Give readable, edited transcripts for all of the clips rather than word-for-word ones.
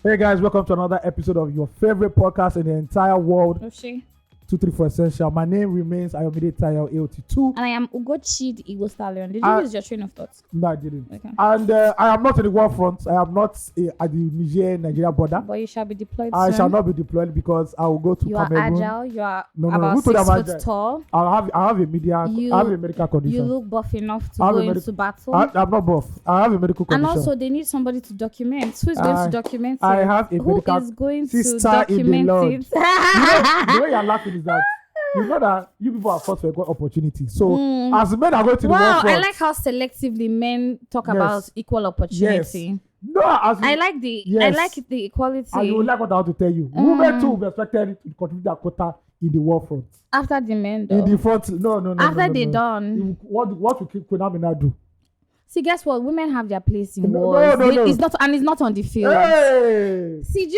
Hey guys, welcome to another episode of your favorite podcast in the entire world. Oshé. 234 Essential. My name remains Ayomide Tayo AOT2. And I am Ugochi, the Igbo stallion. Did you use your train of thought? No, I didn't. Okay. And I am not in the war front. I am not at the Nigeria border. But you shall be deployed I soon. shall not be deployed because I will go to You Cameroon. are agile. You are No, about who told 6 you I'm foot agile? tall. I have a medical condition. You look buff enough to I have go a into battle. I'm not buff. I have a medical And condition. also, they need somebody to document. Who is going to document it? I have a Who medical is going to sister in the document Lord. it? The way you're laughing is that you know that you people are fought for a good opportunity. So as men are going to the war Wow, front, I like how selectively men talk about equal opportunity. No, as I like the equality. And you will like what I want to tell you. Women too will be expected to contribute their quota in the war front. After the men, though. In the front, no. After they done. What will Konamina do? See, guess what? Women have their place in No. wars. It's not on the field. Hey! See, did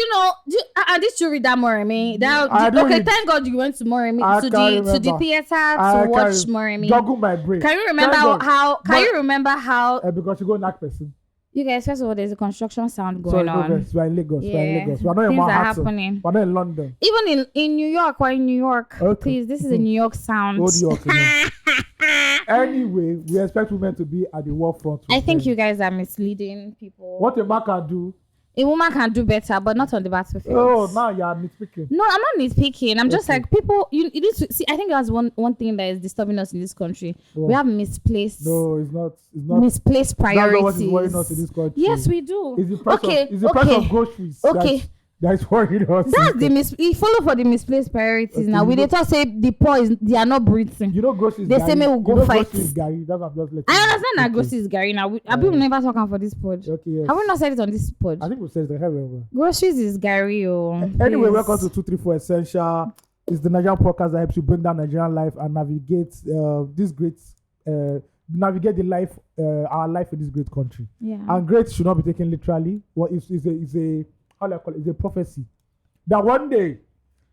you read that Moremi? Thank God you went to Moremi to the theater to watch Moremi. Juggle my brain. Can you remember how? Because you go knock person. You guys, first of all, there's a construction sound going on. We are in Lagos. Yeah. We are in Lagos. We are not in Things are Manhattan. happening. We are not in London. Even in New York, we're in New York. Okay. Please, this is a New York sound. Old York. Anyway, we expect women to be at the war front. I think you guys are misleading people. What a man can do. A woman can do better, but not on the battlefield. Oh, now you are nitpicking. No, I'm not nitpicking. I'm just like people. You need to see. I think that's one thing that is disturbing us in this country. Oh. We have misplaced. No, it's not. Misplaced priorities. That's not what is worrying us in this country. Yes, we do. It's the price of groceries. Okay. That's worrying us. That's we follow for the misplaced priorities. Okay, now we dey talk say the poor they are not breathing. You know groceries. They say me will go fight. Gary. That's what I'm just letting I understand that groceries Gary. Now we never talking for this pod. Okay. Yes. Have we not said it on this pod? I think we said it. Groceries is Gary. Anyway, welcome to 234 Essential. It's the Nigerian podcast that helps you bring down Nigerian life and navigate navigate the life, our life in this great country. Yeah. And great should not be taken literally. Well, it's a how do I call it? It's a prophecy that one day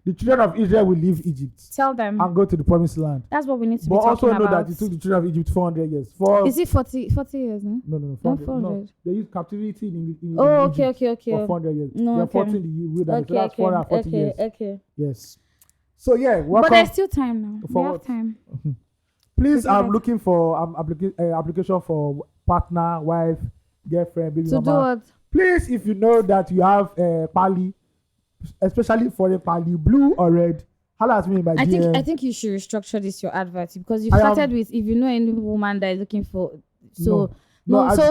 the children of Israel will leave Egypt. Tell them. And go to the promised land. That's what we need to but be talking about. But also know that it took the children of Egypt 400 years. Is it 40 years? No, 400. No, they use captivity in Egypt okay. For 400 years. No, they are 14 in the wilderness. So that's 440 years. Okay. Yes. So yeah, welcome. But there's still time now. We have time. Please, I'm looking for application for partner, wife, girlfriend, baby mama. To do what? Please, if you know that you have pali, especially for the pali, blue or red, holla at me by DM. I think you should restructure this your advert because you started with if you know any woman that is looking for so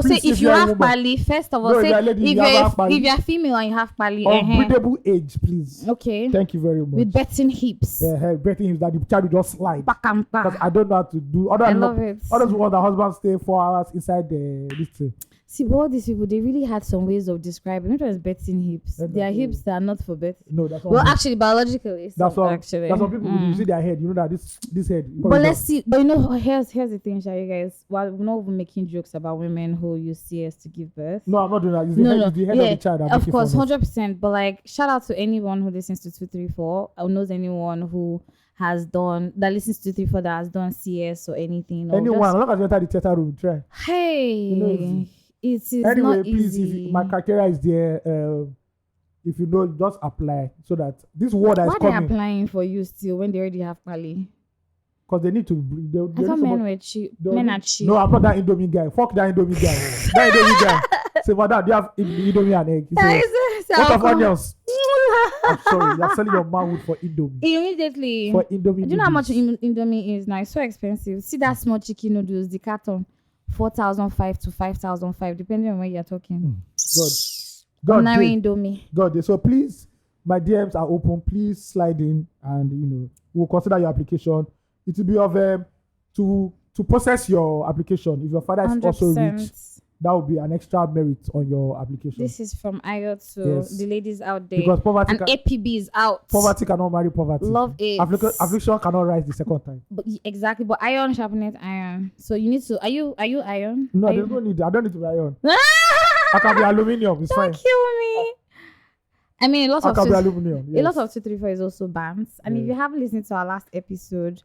say if you have pali, first of all say if you're female and you have pali, unbreathable age, please. Okay. Thank you very much. With betting hips. Betting hips that the child will just slide. Back and back. Because I don't know how to do. I love it. Others want the husband stay 4 hours inside this thing. See, but all these people, they really had some ways of describing. Not just betting hips. Their hips that are not for betting. No, that's well, actually, biologically, that's what people you see their head. You know that this head. But let's see. But you know, here's the thing, shall you guys? While we're not even making jokes about women who use CS to give birth. No, I'm not doing that. It's the head of the child. Of course, 100%. But like, shout out to anyone who listens to 234 or knows anyone who listens to 234 that has done CS or anything. Anyone, I'm not gonna enter the theater room. Try. Hey. You know, it is anyway, not please, easy. if my criteria is there, if you know, just apply so that this word is coming. Why are they applying for you still when they already have pali? Because they need to. I thought men were cheap. Men are cheap. No, I'm not that Indomie guy. Fuck that Indomie guy. That Indomie guy. Say, for that, they have Indomie and egg. What of onions? I'm sorry, you're selling your manhood for Indomie. Immediately. For Indomie. Do you know how much Indomie is now? It's so expensive. See that small chicken noodles, the carton. 4,500 to 5,500, depending on where you're talking. God, Indomie. God, so please, my DMs are open. Please slide in, and we'll consider your application. It will be of to process your application. If your father is 100%. Also rich, that will be an extra merit on your application. This is from AOT2, the ladies out there. Because poverty and APB is out. Poverty cannot marry poverty. Love it. Affliction cannot rise the second time. But exactly, but iron sharpeneth iron. So you need to. Are you iron? No, there's no need. I don't need to be iron. I can be aluminium. It's fine. Don't kill me. I mean, a lot of 234 is also bands. And if you haven't listened to our last episode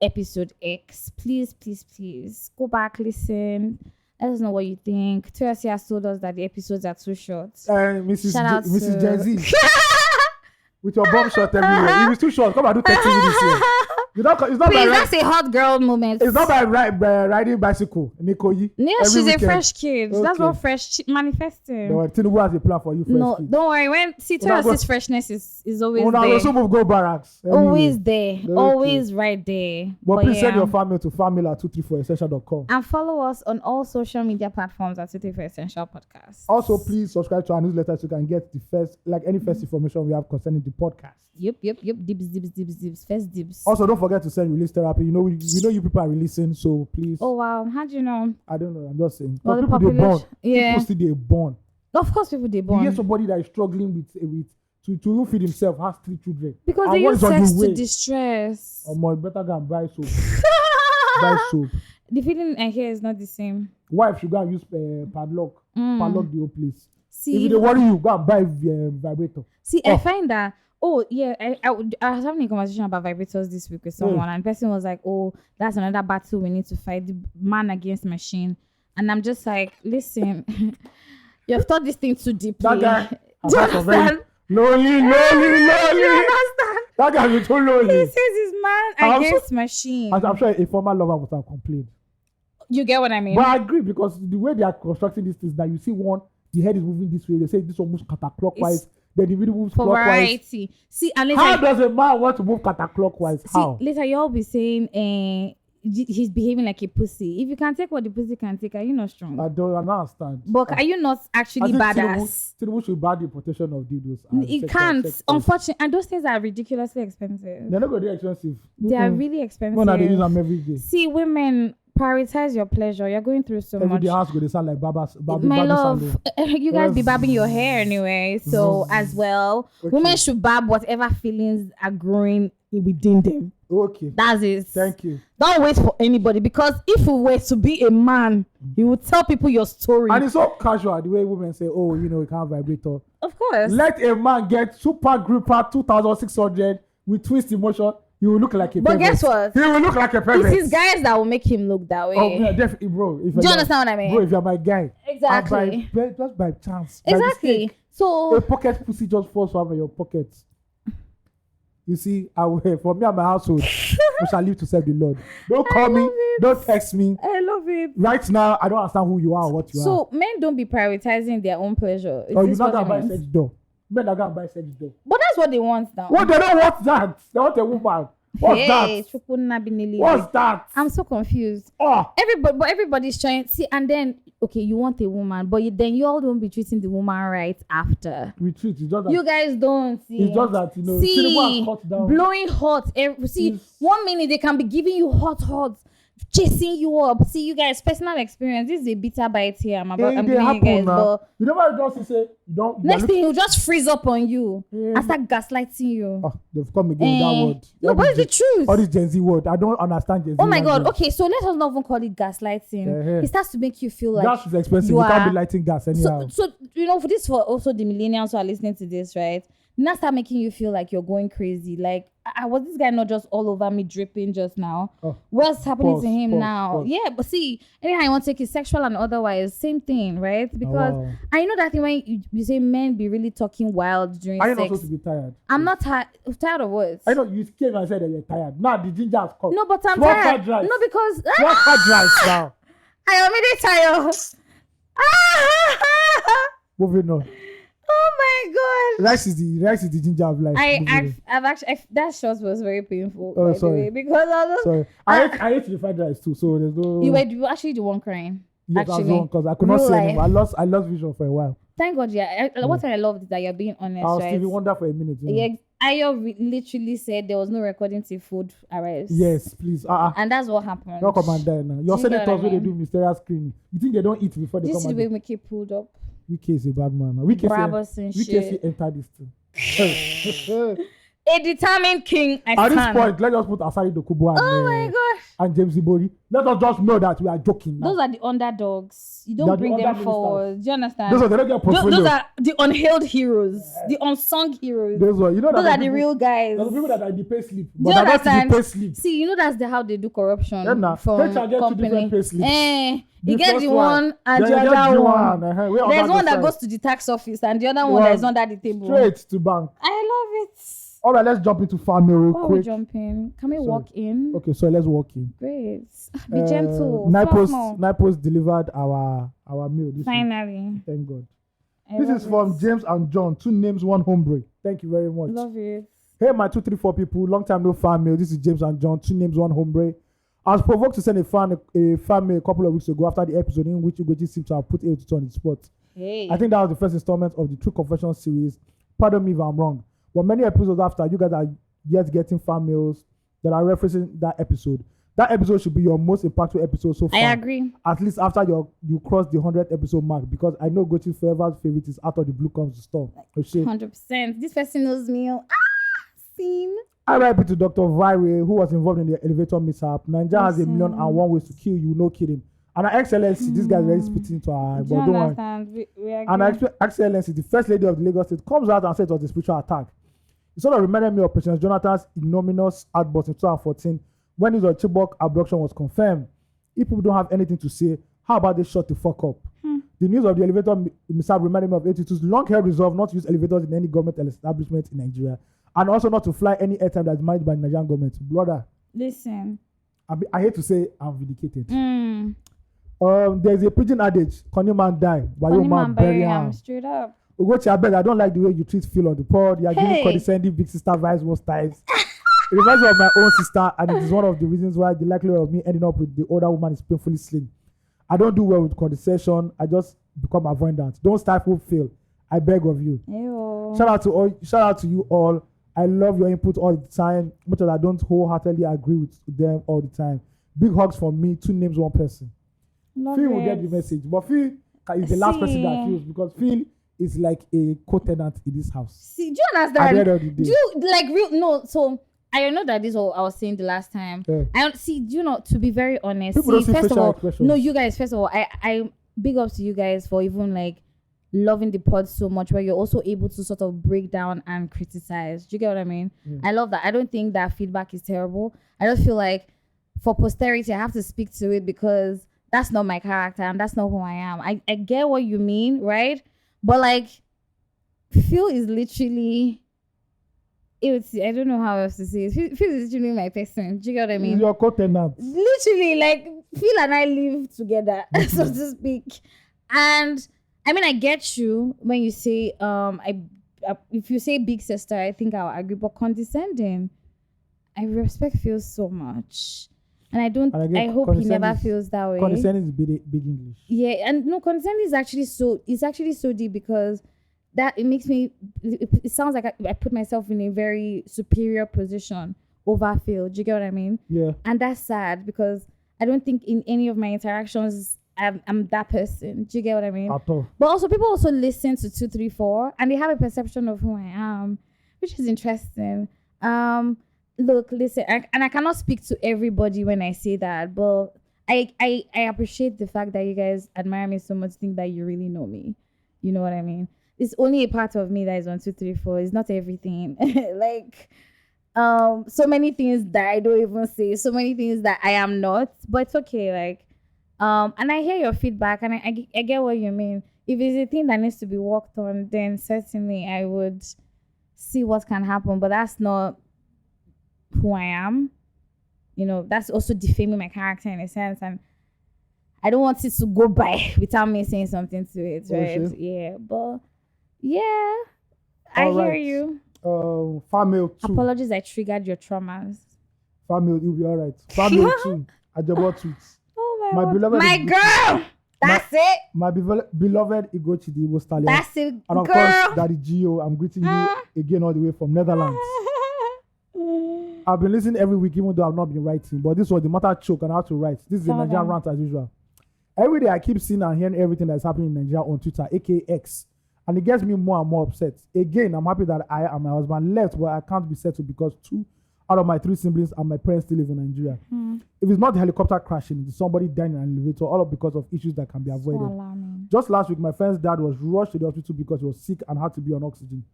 X, please go back, listen. Let us know what you think. Tracy has told us that the episodes are too short. Mrs. Gen Z. With your bomb shot everywhere. If it's too short, come and do 30 minutes here. It's not Please, that's a hot girl moment. It's not by riding bicycle, Nikoyi. Yeah, she's weekend. A fresh kid. Okay. That's not fresh manifesting. No, Tinubu has a plan for you. No, kid. Don't worry. When Tracy's freshness is always there. Also move go barracks. Anyway. Always there. Okay. Always right there. But please send your family to family@234essential.com. And follow us on all social media platforms at 234 Essential Podcast. Also, please subscribe to our newsletter so you can get the first information we have concerning the podcast. Yep. Dibs. First dibs. Also, don't forget to send release therapy. We know you people are releasing, so please. Oh wow, how do you know? I don't know. I'm just saying. Well, people they born. Yeah. People still they born. Of course, people they born. You hear somebody that is struggling to feed himself, has 3 children. Because they use sex to distress. My better go and buy soap. Buy soap. The feeling I hear is not the same. Wife should go and use padlock. Padlock the whole place. See, if they worry you, go and buy vibrator. See, I find that. Oh yeah, I was having a conversation about vibrators this week with someone, and the person was like, "Oh, that's another battle we need to fight, the man against machine." And I'm just like, "Listen, you've thought this thing too deeply." That guy, do you understand? Lonely. Do you understand? That guy is so lonely. He says he's man against machine. I'm sure a former lover would have complained. You get what I mean? But I agree, because the way they are constructing these things, that you see the head is moving this way. They say this one moves counterclockwise. Then the video moves for clockwise. Variety. See, and later, how does a man want to move counterclockwise? How? Later you'll be saying he's behaving like a pussy. If you can take what the pussy can take, are you not strong? I don't understand. But are you not actually badass? Tinubu should ban the importation of dildos. It can't. Unfortunately, and those things are ridiculously expensive. They're not going to be expensive. They are really expensive. When are they use them every day? See, women, prioritize your pleasure. You're going through so much. Every day house go, they sound like my love, you guys be babbing your hair anyway. So as well, women should barb whatever feelings are growing within them. Okay. That's it. Thank you. Don't wait for anybody, because if you were to be a man, you would tell people your story. And it's so casual the way women say, "Oh, you can't vibrator." Of course. Let a man get super gripper 2,600 with twist emotion. You will look like a pervert. But guess what? He will look like a pervert. It is guys that will make him look that way. Oh, yeah, definitely, bro. Do you understand what I mean? Bro, if you're my guy. Exactly. Just by chance. Exactly. So a pocket pussy just falls out of your pocket. You see, for me and my household, we shall live to serve the Lord. Don't call me. Don't text me. I love it. Right now, I don't understand who you are or what you are. So men don't be prioritizing their own pleasure. You're not going to buy sex doll. Men are going to buy sex doll. But that's what they want now. What? They don't want that. They want a woman. What's that? I'm so confused. Oh. Everybody's trying. See, and then, okay, you want a woman, but then you all don't be treating the woman right after. We treat. It's just that you guys don't see. It's just that, see, blowing hot. See, 1 minute they can be giving you hot, chasing you up. See, you guys, personal experience. This is a bitter bite here. I'm giving you guys, but you never just say don't. Next thing he'll just freeze up on you and start gaslighting you. Oh, they've come again with that word. No, but it's the truth. All this Gen Z word, I don't understand Gen Z. Oh my God. Okay, so let us not even call it gaslighting. It starts to make you feel like gas is expensive. You can't be lighting gas anyhow. So for also the millennials who are listening to this, right? Now start making you feel like you're going crazy. Like, was this guy not just all over me dripping just now? What's happening to him now? Yeah, but see, anyhow you want to take it sexual and otherwise, same thing, right? Because I know that thing when you say men be really talking wild during sex. Are you not supposed to be tired? I'm not tired. Tired of what? I know you came and said that you're tired. Now the ginger has come. No, but I'm tired. No, because what hard rice now? I am really tired. Moving on. Oh my God! Rice is the ginger of life. I've actually that shot was very painful. Oh, sorry. Because I was sorry. I ate the fried rice too, so there's no. You were actually the one crying. Yes, actually, I was the one because I could not see anymore. I lost vision for a while. Thank God, yeah. What I loved is that you're being honest. I was Stevie Wonder for a minute. Yeah. Ayo literally said there was no recording till food arrives. Yes, please. And that's what happened. Don't come and die now. Your senators when they do mysterious screening, you think they don't eat before they come? This is the way we keep pulled up. Wike is a bad man. Wike enter this thing. A determined king. At this point, let's just put Asari Dokubo and James Ibori. Let us just know that we are joking now. Those are the underdogs. You don't bring them forward. Do you understand? Those are those are the unhailed heroes, the unsung heroes. Those are the real guys. Those are people that are in the pay slip. Do you understand? See, that's how they do corruption from company. You get the one and the other one. There's one that goes to the tax office and the other one that is under the table. Straight to bank. I love it. All right, let's jump into family real quick. We jump in? Can we walk in? Okay, so let's walk in. Great. Be gentle. Nipos delivered our meal. Finally. Thank God. This is from James and John. 2 names, 1 hombre. Thank you very much. Love it. Hey, my 234 people. Long time no fan mail. This is James and John. 2 names, 1 hombre. I was provoked to send a fan mail a couple of weeks ago after the episode in which Ugochi seemed to have put AOT2 on the spot. Hey. I think that was the first installment of the True Confession series. Pardon me if I'm wrong. But many episodes after, you guys are yet getting fan mails that are referencing that episode. That episode should be your most impactful episode so far. I agree. At least after you cross the 100th episode mark, because I know Ugochi's forever favorite is Out of the Blue Comes the Storm. 100%. This person knows me. Scene. RIP to Dr. Vire, who was involved in the elevator mishap. Nigeria has 1,000,001 ways to kill you, no kidding. And Her Excellency, this guy is really spitting into our eye. But don't worry. And Her Excellency, the First Lady of the Lagos State, comes out and says it was a spiritual attack. It sort of reminded me of President Jonathan's ignominious outburst in 2014 when his Chibok abduction was confirmed. If people don't have anything to say, how about they shut the fuck up? The news of the elevator mishap reminded me of AOT2's long-held resolve not to use elevators in any government establishment in Nigeria, and also not to fly any airtime that is managed by the Nigerian government. Brother, listen. I hate to say I'm vindicated. There's a pigeon adage: "Conny man die, while your man bury him." Straight up. Ugochi, I don't like the way you treat Phil on the pod. You are giving condescending big sister vibes most times. It reminds me of my own sister, and it is one of the reasons why the likelihood of me ending up with the older woman is painfully slim. I don't do well with condescension. I just become avoidant. Don't stifle Phil. I beg of you. Ew. Shout out to you all. I love your input all the time, much as I don't wholeheartedly agree with them all the time. Big hugs from me. 2 names, 1 person. Phil will get the message, but Phil is the last person that feels, because Phil is like a co-tenant in this house. See, do you understand? At the end of the day. Do you like real? No, so I know that this is what I was saying the last time. Yeah. I don't see. Do you know? To be very honest, people see, first of all, expressions. no, you guys. First of all, I big ups to you guys for even like loving the pod so much, where you're also able to sort of break down and criticize. Do you get what I mean? Yeah. I love that. I don't think that feedback is terrible. I just feel like for posterity, I have to speak to it because that's not my character and that's not who I am. I get what you mean, right? But like, Phil is literally, I don't know how else to say it. Phil is literally my person. Do you get what I mean? He's your co-tenant. Literally, like, Phil and I live together, so to speak. And I mean, I get you when you say, if you say big sister, I think I'll agree. But condescending, I respect Phil so much. And I hope he never feels that way. Condescending is big English. Yeah, and no, condescending is actually so deep, because that it sounds like I put myself in a very superior position over Phil. Do you get what I mean? Yeah. And that's sad, because I don't think in any of my interactions I'm that person. Do you get what I mean? At all. But also, people also listen to 234 and they have a perception of who I am, which is interesting. Look, listen, I cannot speak to everybody when I say that, but I appreciate the fact that you guys admire me so much, think that you really know me. You know what I mean? It's only a part of me that is on 234. It's not everything. Like, so many things that I don't even say, so many things that I am not, but it's okay. Like, and I hear your feedback, and I get what you mean. If it's a thing that needs to be worked on, then certainly I would see what can happen, but that's not who I am. You know, that's also defaming my character in a sense, and I don't want it to go by without me saying something to it, right? Sure. Yeah, but yeah, I hear you. Family 2. Apologies, I triggered your traumas. Family, you'll be all right. Family 2. Ajabo tweets. Oh my beloved, my girl. That's it. My beloved Ugochi, the Igbo stallion. That's it, and of course, Daddy Gio, I'm greeting you again all the way from Netherlands. I've been listening every week, even though I've not been writing. But this was the matter choke and I have to write. This is a Nigerian rant as usual. Every day I keep seeing and hearing everything that's happening in Nigeria on Twitter, aka X. And it gets me more and more upset. Again, I'm happy that I and my husband left, but I can't be settled because 2 out of my 3 siblings and my parents still live in Nigeria. If it's not the helicopter crashing, it's somebody dying in an elevator, all of because of issues that can be avoided. Just last week, my friend's dad was rushed to the hospital because he was sick and had to be on oxygen.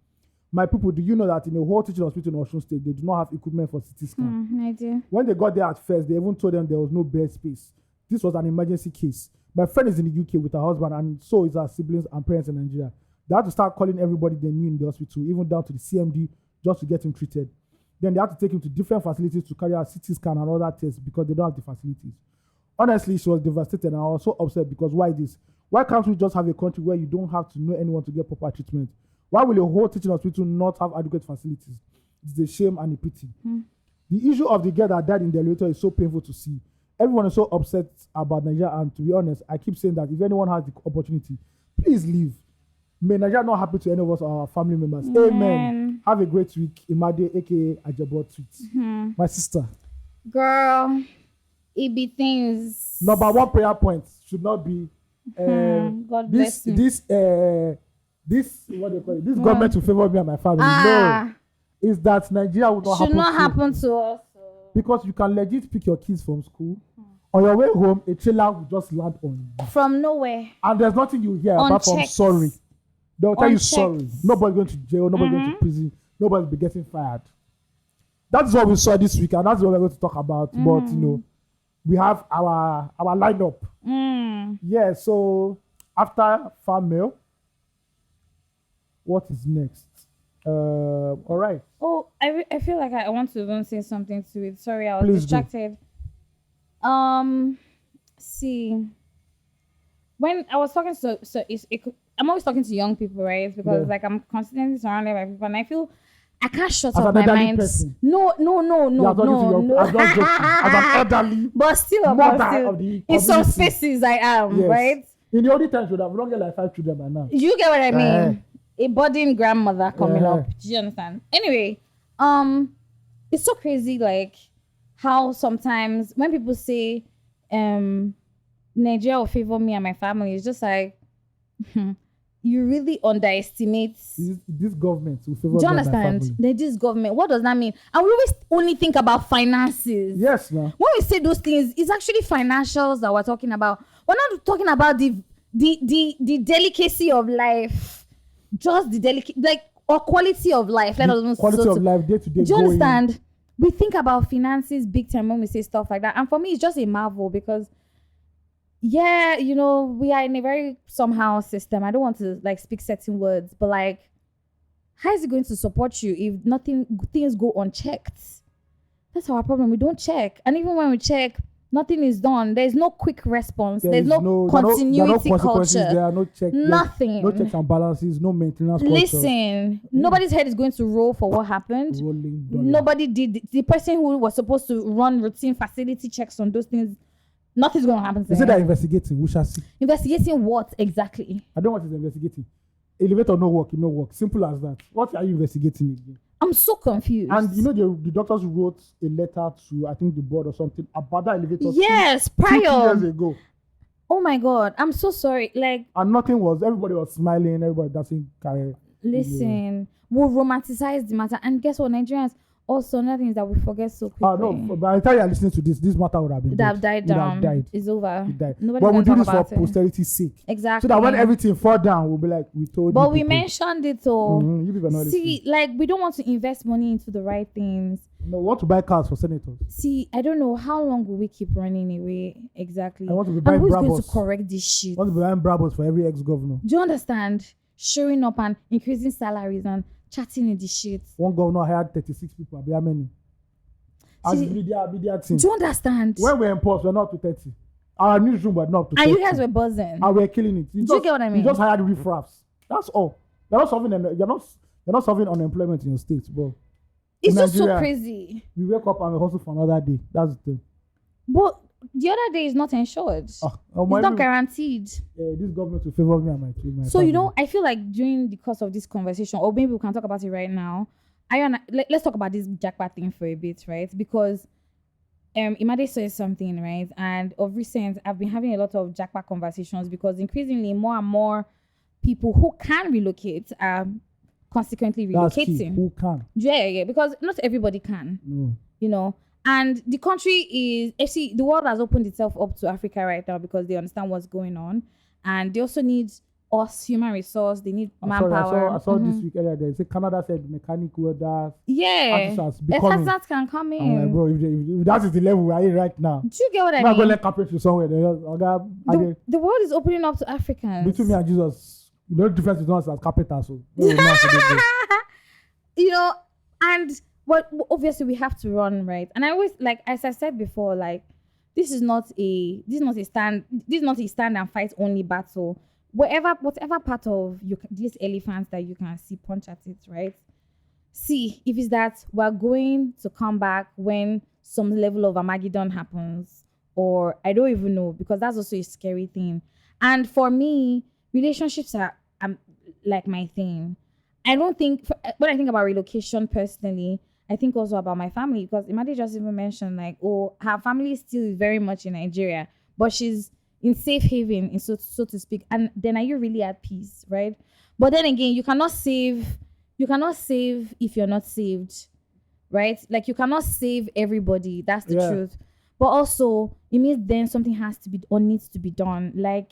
My people, do you know that in the whole teaching hospital in Osun State, they do not have equipment for CT scan? I do. When they got there at first, they even told them there was no bed space. This was an emergency case. My friend is in the UK with her husband, and so is her siblings and parents in Nigeria. They had to start calling everybody they knew in the hospital, even down to the CMD, just to get him treated. Then they had to take him to different facilities to carry out CT scan and other tests because they don't have the facilities. Honestly, she was devastated, and I was so upset because why this? Why can't we just have a country where you don't have to know anyone to get proper treatment? Why will a whole teaching hospital not have adequate facilities? It's a shame and a pity. The issue of the girl that died in the elevator is so painful to see. Everyone is so upset about Nigeria, and to be honest, I keep saying that if anyone has the opportunity, please leave. May Nigeria not happen to any of us or our family members. Amen. Have a great week. Imade, aka Ajabo Tweet. My sister. Girl, it be things. Number 1 prayer point should not be God bless you. This what they call it, this government will favor me and my family. No, is that Nigeria will not should not happen to us. Because you can legit pick your kids from school. On your way home, a trailer will just land on you. From nowhere. And there's nothing you hear apart from sorry. They'll tell you sorry. Nobody's going to jail, nobody's going to prison, nobody's be getting fired. That's what we saw this week, and that's what we're going to talk about. But you know, we have our lineup. Yeah, so after farm mail, what is next? All right. Oh, I feel like I want to even say something to it. Sorry, I was distracted. See, when I was talking I'm always talking to young people, right? Because like I'm constantly surrounded by people, and I feel I can't shut up my mind. No. As an elderly, but still, in some spaces I am, right? In the olden times, we would have longer like 5 children by now. You get what I mean? A budding grandmother coming up. Do you understand? Anyway, it's so crazy, like how sometimes when people say Nigeria will favor me and my family, it's just like you really underestimate this government will favor. Do you understand? This government, what does that mean? And we always only think about finances. Yes, no. When we say those things, it's actually financials that we're talking about. We're not talking about the delicacy of life, just the delicate, like, or quality of life. Quality of life day to day. Do you understand? We think about finances big time when we say stuff like that, and for me, it's just a marvel because. Yeah, you know, we are in a very somehow system. I don't want to like speak certain words, but like, how is it going to support you if things go unchecked? That's our problem. We don't check. And even when we check, nothing is done. There's no quick response. There's no continuity culture. There are no checks. Nothing. No checks and balances, no maintenance culture. Listen, nobody's head is going to roll for what happened. Nobody did. The person who was supposed to run routine facility checks on those things, nothing's going to happen to Is it that investigating? We shall see. Investigating what exactly? I don't want to investigating. Elevator no work, no work. Simple as that. What are you investigating again? I'm so confused. And you know the doctors wrote a letter to I think the board or something about that elevator. Yes, prior 2 years ago. Oh my God, I'm so sorry. Like, and nothing was. Everybody was smiling. Everybody dancing. Listen, we'll romanticize the matter, and guess what, Nigerians. Also, nothing is that we forget so quickly. No, but by the time you're listening to this matter would have been died down. It's over. It died. But we do this for posterity's sake. Exactly. So that when everything fall down, we'll be like, we told you. But we mentioned it all. You people know. See, like, we don't want to invest money into the right things. No, we want to buy cars for senators. See, I don't know how long will we keep running away exactly. I want to be buying Brabus. Who's going to correct this shit? I want to be buying Brabus for every ex-governor. Do you understand? Showing up and increasing salaries and chatting in the shit. One governor hired 36 people. How many? As media team. Do you understand? When we're in post, we're not up to 30. Our newsroom were not up to 30. And you guys were buzzing. And we're killing it. Do you get what I mean? You just hired riffraffs. That's all. You're not solving unemployment in your state, bro. It's just Nigeria, so crazy. We wake up and we hustle for another day. That's the thing. But the other day is not ensured. It's not guaranteed. This government will favor me and my so family. You know, I feel like during the course of this conversation, or maybe we can talk about it right now. Let's talk about this jackpot thing for a bit, right? Because Imade says something, right? And of recent, I've been having a lot of jackpot conversations because increasingly more and more people who can relocate are consequently That's key. relocating. Who can? Yeah, because not everybody can. You know, and the country is actually, the world has opened itself up to Africa right now because they understand what's going on, and they also need us human resource. They need manpower. I saw this week earlier. They say Canada said mechanic welders. Yeah, assistants can come in. I'm like, bro, if that is the level we are in right now, do you get what I mean? I'm not gonna carpentry somewhere. The world is opening up to Africans. Between me and Jesus, no difference between us as carpenters. So you know, and what obviously we have to run, right? And I always, like, as I said before, like, this is not a stand and fight only battle. Whatever part of these elephants that you can see, punch at it, right? See, if it's that we're going to come back when some level of Armageddon happens, or I don't even know, because that's also a scary thing. And for me, relationships are like my thing. I don't think, when I think about relocation personally, I think also about my family, because Imadi just even mentioned, like, oh, her family is still very much in Nigeria, but she's in safe haven, so to speak. And then are you really at peace, right? But then again, you cannot save if you're not saved, right? Like, you cannot save everybody. That's the truth. But also, it means then something has to be or needs to be done. Like,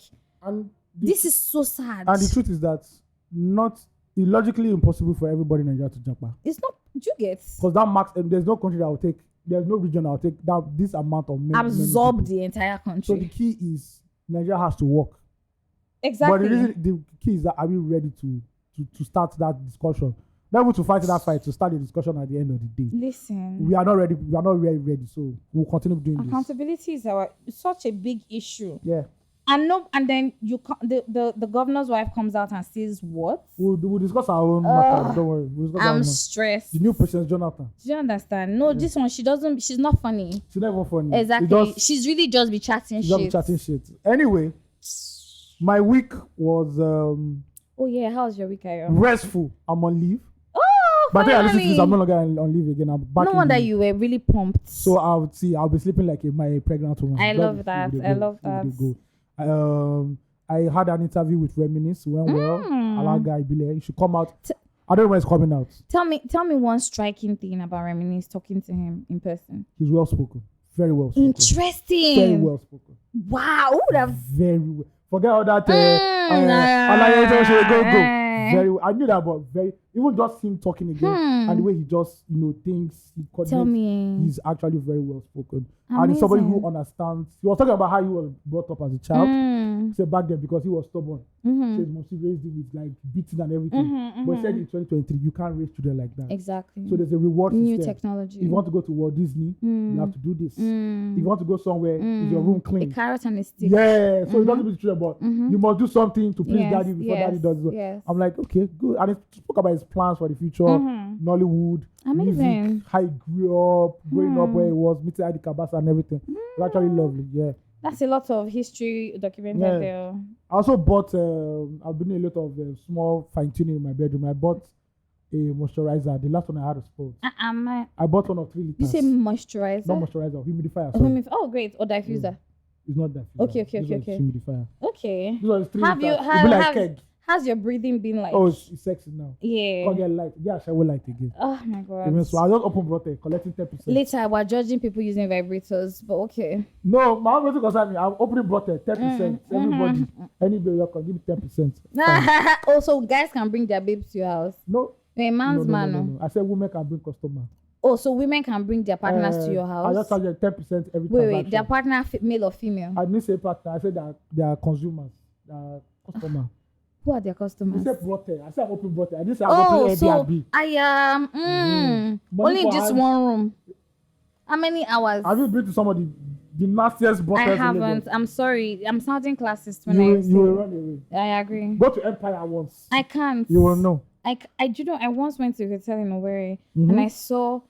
this is so sad. And the truth is that not illogically impossible for everybody in Nigeria to jump back. It's not. Do you get? Because that marks, there's no country that will take. There's no region that will take that this amount of absorb many the entire country. So the key is Nigeria has to work. Exactly. But the key is that are we ready to start that discussion? Not able to fight that fight, to start the discussion at the end of the day. Listen, we are not ready. We are not really ready. So we'll continue doing this. Accountability is such a big issue. Yeah. And then the governor's wife comes out and says what? We'll discuss our own matter. Don't worry. I'm stressed. The new president, Jonathan. Do you understand? No, this one, she's not funny. She's never funny. Exactly. She's really just be chatting shit. Anyway, my week was oh yeah, how's your week, Ayo? Restful. I'm on leave. Oh, but I think I'm no longer on leave again. I'm back. No wonder you were really pumped. So I'll be sleeping like my pregnant woman. I love that. I had an interview with Reminisce. Went well. Alaga Ibile. You should come out. I don't know when it's coming out. Tell me one striking thing about Reminisce, talking to him in person. He's well spoken. Very well spoken. Interesting. Very well spoken. Wow. Very well. Forget all that. Go. Very well. I knew that, but even just him talking again and the way he just thinks, he coordinates. He's actually very well spoken. Amazing. And he's somebody who understands. He was talking about how he was brought up as a child. He said back then, because he was stubborn, he said mostly raised him with like beating and everything. But he said in 2023, you can't raise children like that. Exactly. So there's a reward system. New technology. If you want to go to Walt Disney, you have to do this. If you want to go somewhere, is your room clean? A carrot and a stick. Yeah. So it doesn't be children, but you must do something to please daddy before daddy does it. Yes. I'm like, okay, good. And he spoke about his plans for the future, Nollywood, amazing. Music, how he grew up, growing up where he was, meeting Adi Kabasa and everything. It's actually lovely, yeah. That's a lot of history documented there. I also bought, I've been doing a lot of small fine-tuning in my bedroom. I bought a moisturizer. The last one I had was spoiled. I bought one of 3 liters. You say moisturizer? Not moisturizer, humidifier. Oh, great. Or diffuser. It's not diffuser. Okay. Humidifier. Okay. This one is 3 liters. How's your breathing been like? Oh, it's sexy now. Yeah. Can't get light. Yeah, shower light again. Oh my god. So I just open bottle, collecting 10%. Later, we're judging people using vibrators, but okay. No, my own concern me. I'm opening bottle, 10%. Everybody, anybody can give me 10%. Also, guys can bring their babes to your house. No. A man's man. No. I said women can bring customer. Oh, so women can bring their partners to your house? I just charge them 10% every time. Wait, their partner, male or female? I didn't say partner. I said they are consumers, they are customer. Who are their customers? I said brothel. I said open brothel. I didn't say open Airbnb. So I am only in just one room. How many hours? Have you been to somebody the nastiest brothel? I haven't. I'm sorry. I'm sounding classist when you will run away. I agree. Go to Empire once. I can't. You will know. I once went to a hotel in Owerri and I saw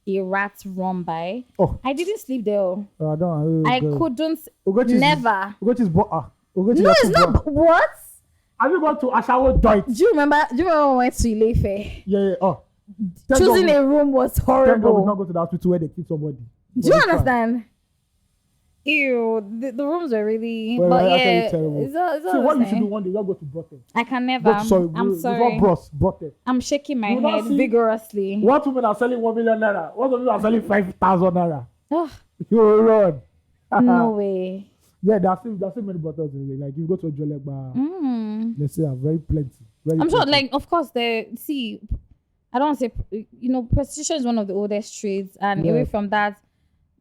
a rat run by. Oh. I didn't sleep there. I couldn't. Never. Ugochi's no, it's not. What? Have you gone to Ashawo Joint? Do you remember when we went to Ilefe? Yeah. Oh. Choosing a room was horrible. Thank God we not go to the hospital where they kill somebody. Do you understand? Ew, the rooms are really. Well, but actually terrible. It's See, what you should do one day, just go to brothel. I can never. I'm sorry. Brothel. I'm shaking my head vigorously. What women are selling 1 million naira? What women are selling 5,000 naira? Oh, You will run. no way. Yeah, there's still many brothels. Like you go to a jolly bar, let's say, very plenty. I'm sure, like, of course, I don't want to say, prostitution is one of the oldest trades, and away from that,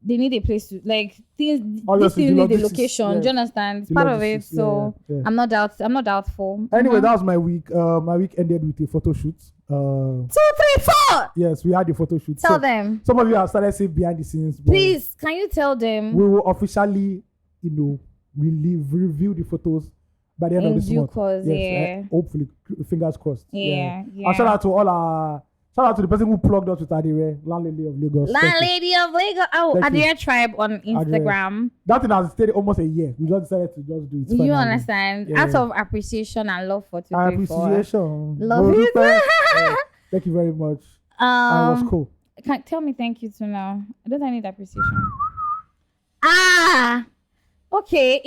they need a place to, like, these things need a location. Do you understand? It's part of it. So I'm not doubtful. Anyway, that was my week. My week ended with a photo shoot. 2, 3, 4. Yes, we had a photo shoot. Tell them. Some of you have started saying behind the scenes. Please, can you tell them? We will officially, review the photos by the end of this month. Yes, hopefully, fingers crossed. Yeah. And shout out to the person who plugged us with Adire, Landlady of Lagos. Landlady of Lagos. Oh, Adire Tribe on Instagram. That thing has stayed almost a year. We just decided to just do it. You understand? Yeah. Out of appreciation and love for 2, 3, 4. Appreciation. Love it. Thank you very much. It was cool. Tell me thank you to now. I don't need appreciation. Okay.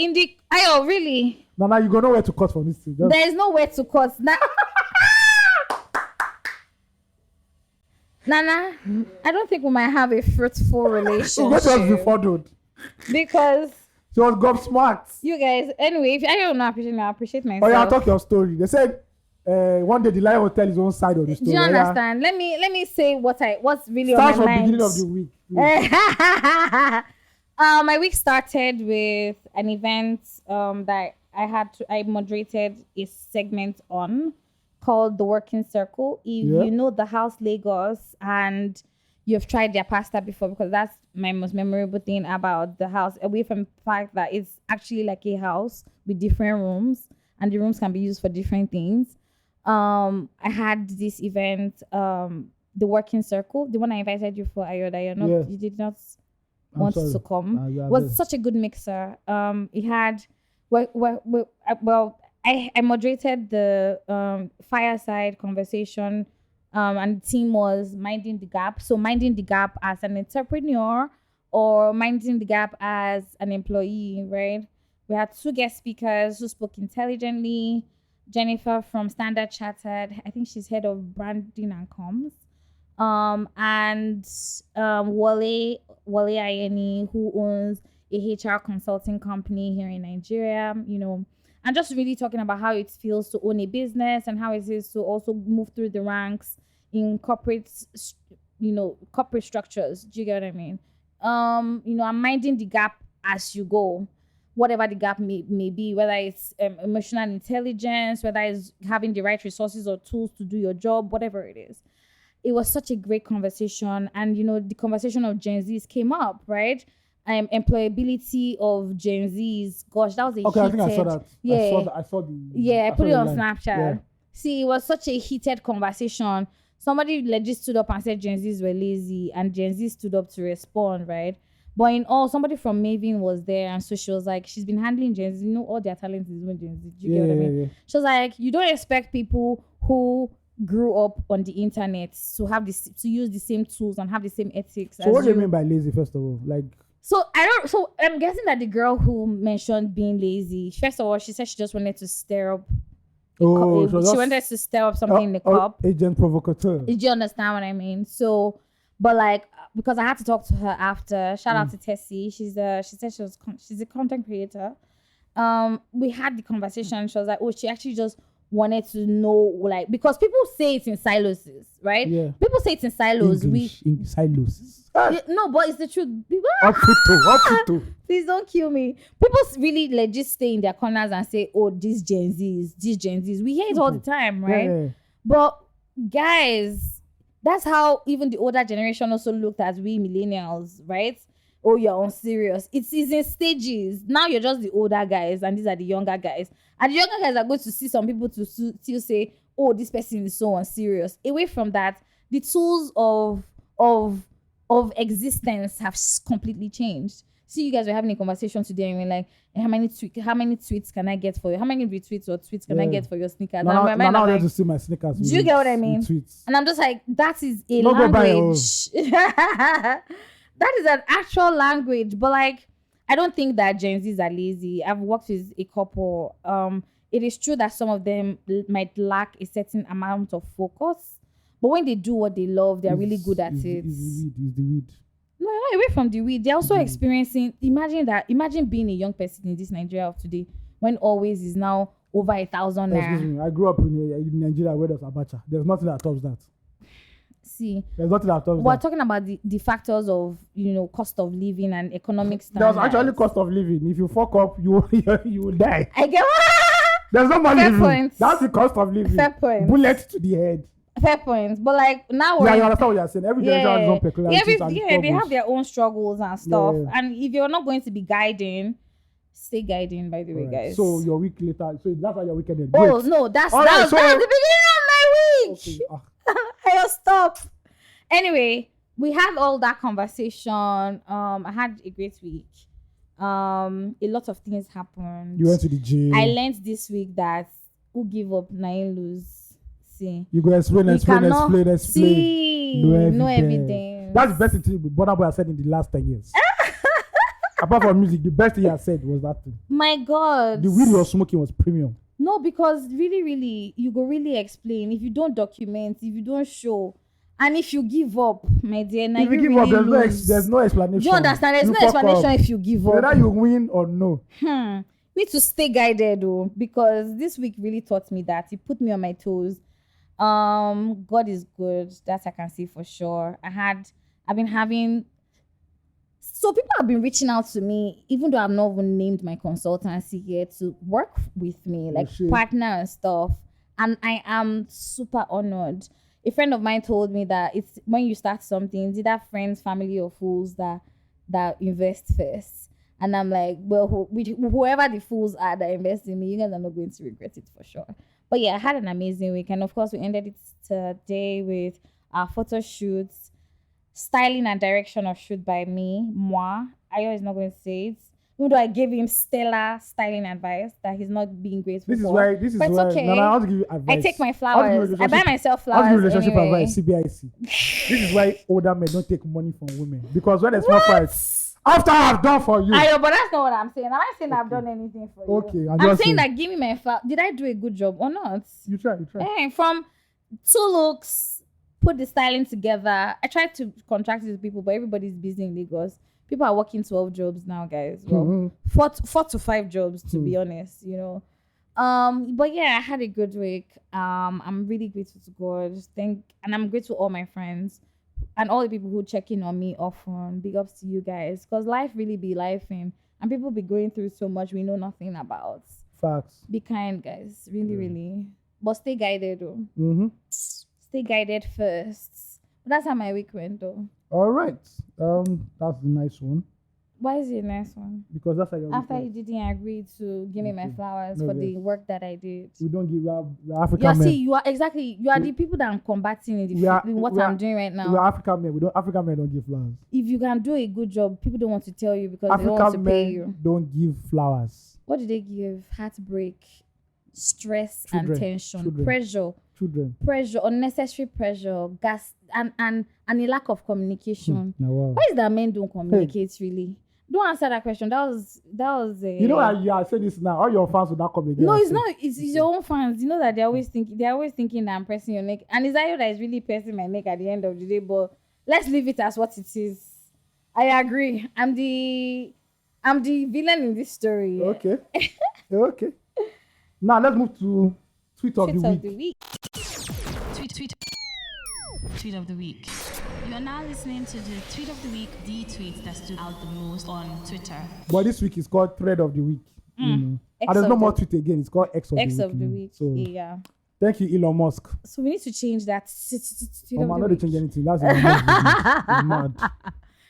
Really? Now you go nowhere to cut from this thing. There is nowhere to cut. Nana, I don't think we might have a fruitful relationship. What was before, dude? Because she was gobsmacked. You guys, anyway, if I don't know appreciate me, I appreciate myself. Oh yeah, I'll talk your story. They said one day the lion will tell his own side of the story. Do you understand? Let me say what's really Starts on my mind. Starts from beginning of the week. My week started with an event that I moderated a segment on, called The Working Circle. If you know the House Lagos and you've tried their pasta before, because that's my most memorable thing about the house, away from the fact that it's actually like a house with different rooms and the rooms can be used for different things. I had this event, The Working Circle, the one I invited you for, Ayoda. You did not want to come. It was such a good mixer. It had I moderated the fireside conversation, and the theme was minding the gap. So minding the gap as an entrepreneur or minding the gap as an employee, right? We had 2 guest speakers who spoke intelligently. Jennifer from Standard Chartered, I think she's head of branding and comms. And Wale Ayeni, who owns a HR consulting company here in Nigeria, and just really talking about how it feels to own a business and how it is to also move through the ranks in corporate structures. Do you get what I mean? I'm minding the gap as you go, whatever the gap may be, whether it's emotional intelligence, whether it's having the right resources or tools to do your job, whatever it is. It was such a great conversation. And, the conversation of Gen Zs came up, right? Employability of Gen Zs. Gosh, that was I think I saw that. Yeah, I saw the. Yeah, I put it on Snapchat. Yeah. See, it was such a heated conversation. Somebody legit stood up and said Gen Zs were lazy, and Gen Z stood up to respond, right? But in all, somebody from Maven was there, and so she was like, she's been handling Gen Z. All their talent is with Gen Z. Do you get what I mean? Yeah. She was like, you don't expect people who grew up on the internet to use the same tools and have the same ethics. So what do you mean by lazy, first of all? Like. So I'm guessing that the girl who mentioned being lazy, first of all, she said she just wanted to stir up. She wanted to stir up something in the cup. Agent provocateur. Do you understand what I mean? So, but like, because I had to talk to her after. Shout out to Tessie. She said she's a content creator. We had the conversation. She was like, she actually just wanted to know, like, because people say it in silos, right? Yeah. People say it in silos. In silos. No, but it's the truth. Up to. Please don't kill me. People really legit stay in their corners and say, these Gen Zs. We hear it all the time, right? Yeah. But guys, that's how even the older generation also looked at we millennials, right? You're unserious. It's in stages. Now you're just the older guys and these are the younger guys. And the younger guys are going to see some people to still say, this person is so unserious. Away from that, the tools of existence have completely changed. See, you guys were having a conversation today and we're like, how many tweets can I get for you? How many retweets or tweets can I get for your sneakers? Now I want to see my sneakers. Do you get what I mean? Tweets. And I'm just like, that is a language. That is an actual language. But like, I don't think that Gen Zs are lazy. I've worked with a couple. It is true that some of them might lack a certain amount of focus, but when they do what they love, they're really good at it. It's the weed. No, not away from the weed. They're also experiencing. Imagine being a young person in this Nigeria of today, when always is now over 1,000 naira. Excuse me. I grew up in Nigeria where there's abacha. There's nothing that tops that. See, there's nothing that tops that. We're talking about the factors of cost of living and economic There's standards. actually cost of living. If you fuck up, you will die. I get There's no money. Fair point. That's the cost of living. Fair point. Bullet to the head. Fair point. But like now you understand what you're saying. Every generation has its own peculiarities. They have their own struggles and stuff. Yeah. And if you're not going to be guiding, stay guiding, by the way, guys. So your week later, so that's how your weekend is. Oh no, that's the beginning of my week. Okay. I'll stop. Anyway, we had all that conversation. I had a great week. A lot of things happened. You went to the gym. I learned this week that who give up, nine lose. See, you go explain. See, no evidence. That's the best thing Burna Boy has said in the last 10 years. Apart from music, the best thing he has said was that thing. My God. The weed he was smoking was premium. No, because really, you go really explain. If you don't document, if you don't show, and if you give up, my dear, now if you give really up, there's no explanation. Do you understand? There's no explanation if you give up. Whether you win or no. Need to stay guided though, because this week really taught me that. It put me on my toes. God is good. That I can see for sure. So people have been reaching out to me, even though I've not even named my consultancy yet, to work with me, like partner and stuff. And I am super honored. A friend of mine told me that it's when you start something, it's either friends, family, or fools that invest first. And I'm like, well, whoever the fools are that invest in me, you guys are not going to regret it for sure. But yeah, I had an amazing week. And of course, we ended it today with our photo shoots, styling and direction of shoot by me, moi. Ayo is not going to say it. Even though I gave him stellar styling advice that he's not being grateful for. This is why. Okay. No, I want to give you advice. I take my flowers. I buy myself flowers. I'll give you relationship anyway. advice, CBIC. This is why older men don't take money from women. Because when there's one fight, after I've done for you. Ayo, but that's not what I'm saying. Am I saying I've done anything for you? Okay. I'm saying that give me my flowers. Did I do a good job or not? You try. Hey, from 2 looks, put the styling together. I tried to contract with people, but everybody's busy in Lagos. People are working 12 jobs now, guys. Well, 4 to 5 jobs, to be honest, But yeah, I had a good week. I'm really grateful to God. And I'm grateful to all my friends and all the people who check in on me often. Big ups to you guys. Because life really be lifing. And people be going through so much we know nothing about. Facts. Be kind, guys. Really, really. But stay guided, though. Stay guided first. But that's how my week went, though. All right. That's the nice one. Why is it a nice one? Because that's how your After you didn't agree to give me my flowers for the work that I did. We don't give. We're African men. See, you are the people that I'm combating in what I'm doing right now. We are African men. African men don't give flowers. If you can do a good job, people don't want to tell you because they don't want to pay you. African men don't give flowers. What do they give? Heartbreak, stress, and tension, pressure. Pressure, unnecessary pressure, gas, and a lack of communication. Why is that men don't communicate really? Don't answer that question. That was. You know that you are saying this now. All your fans will not come again. No, it's not. It's your own fans. You know that they're always thinking that I'm pressing your neck, and it's that is really pressing my neck at the end of the day. But let's leave it as what it is. I agree. I'm the villain in this story. Okay. Okay. Now let's move to tweet of the week. Tweet of the week. You are now listening to the tweet of the week, the tweet that stood out the most on Twitter. But this week is called thread of the week. And there's no more tweet again. It's called X of the week. So yeah. Thank you, Elon Musk. So we need to change that. I'm not going to change anything. That's mad.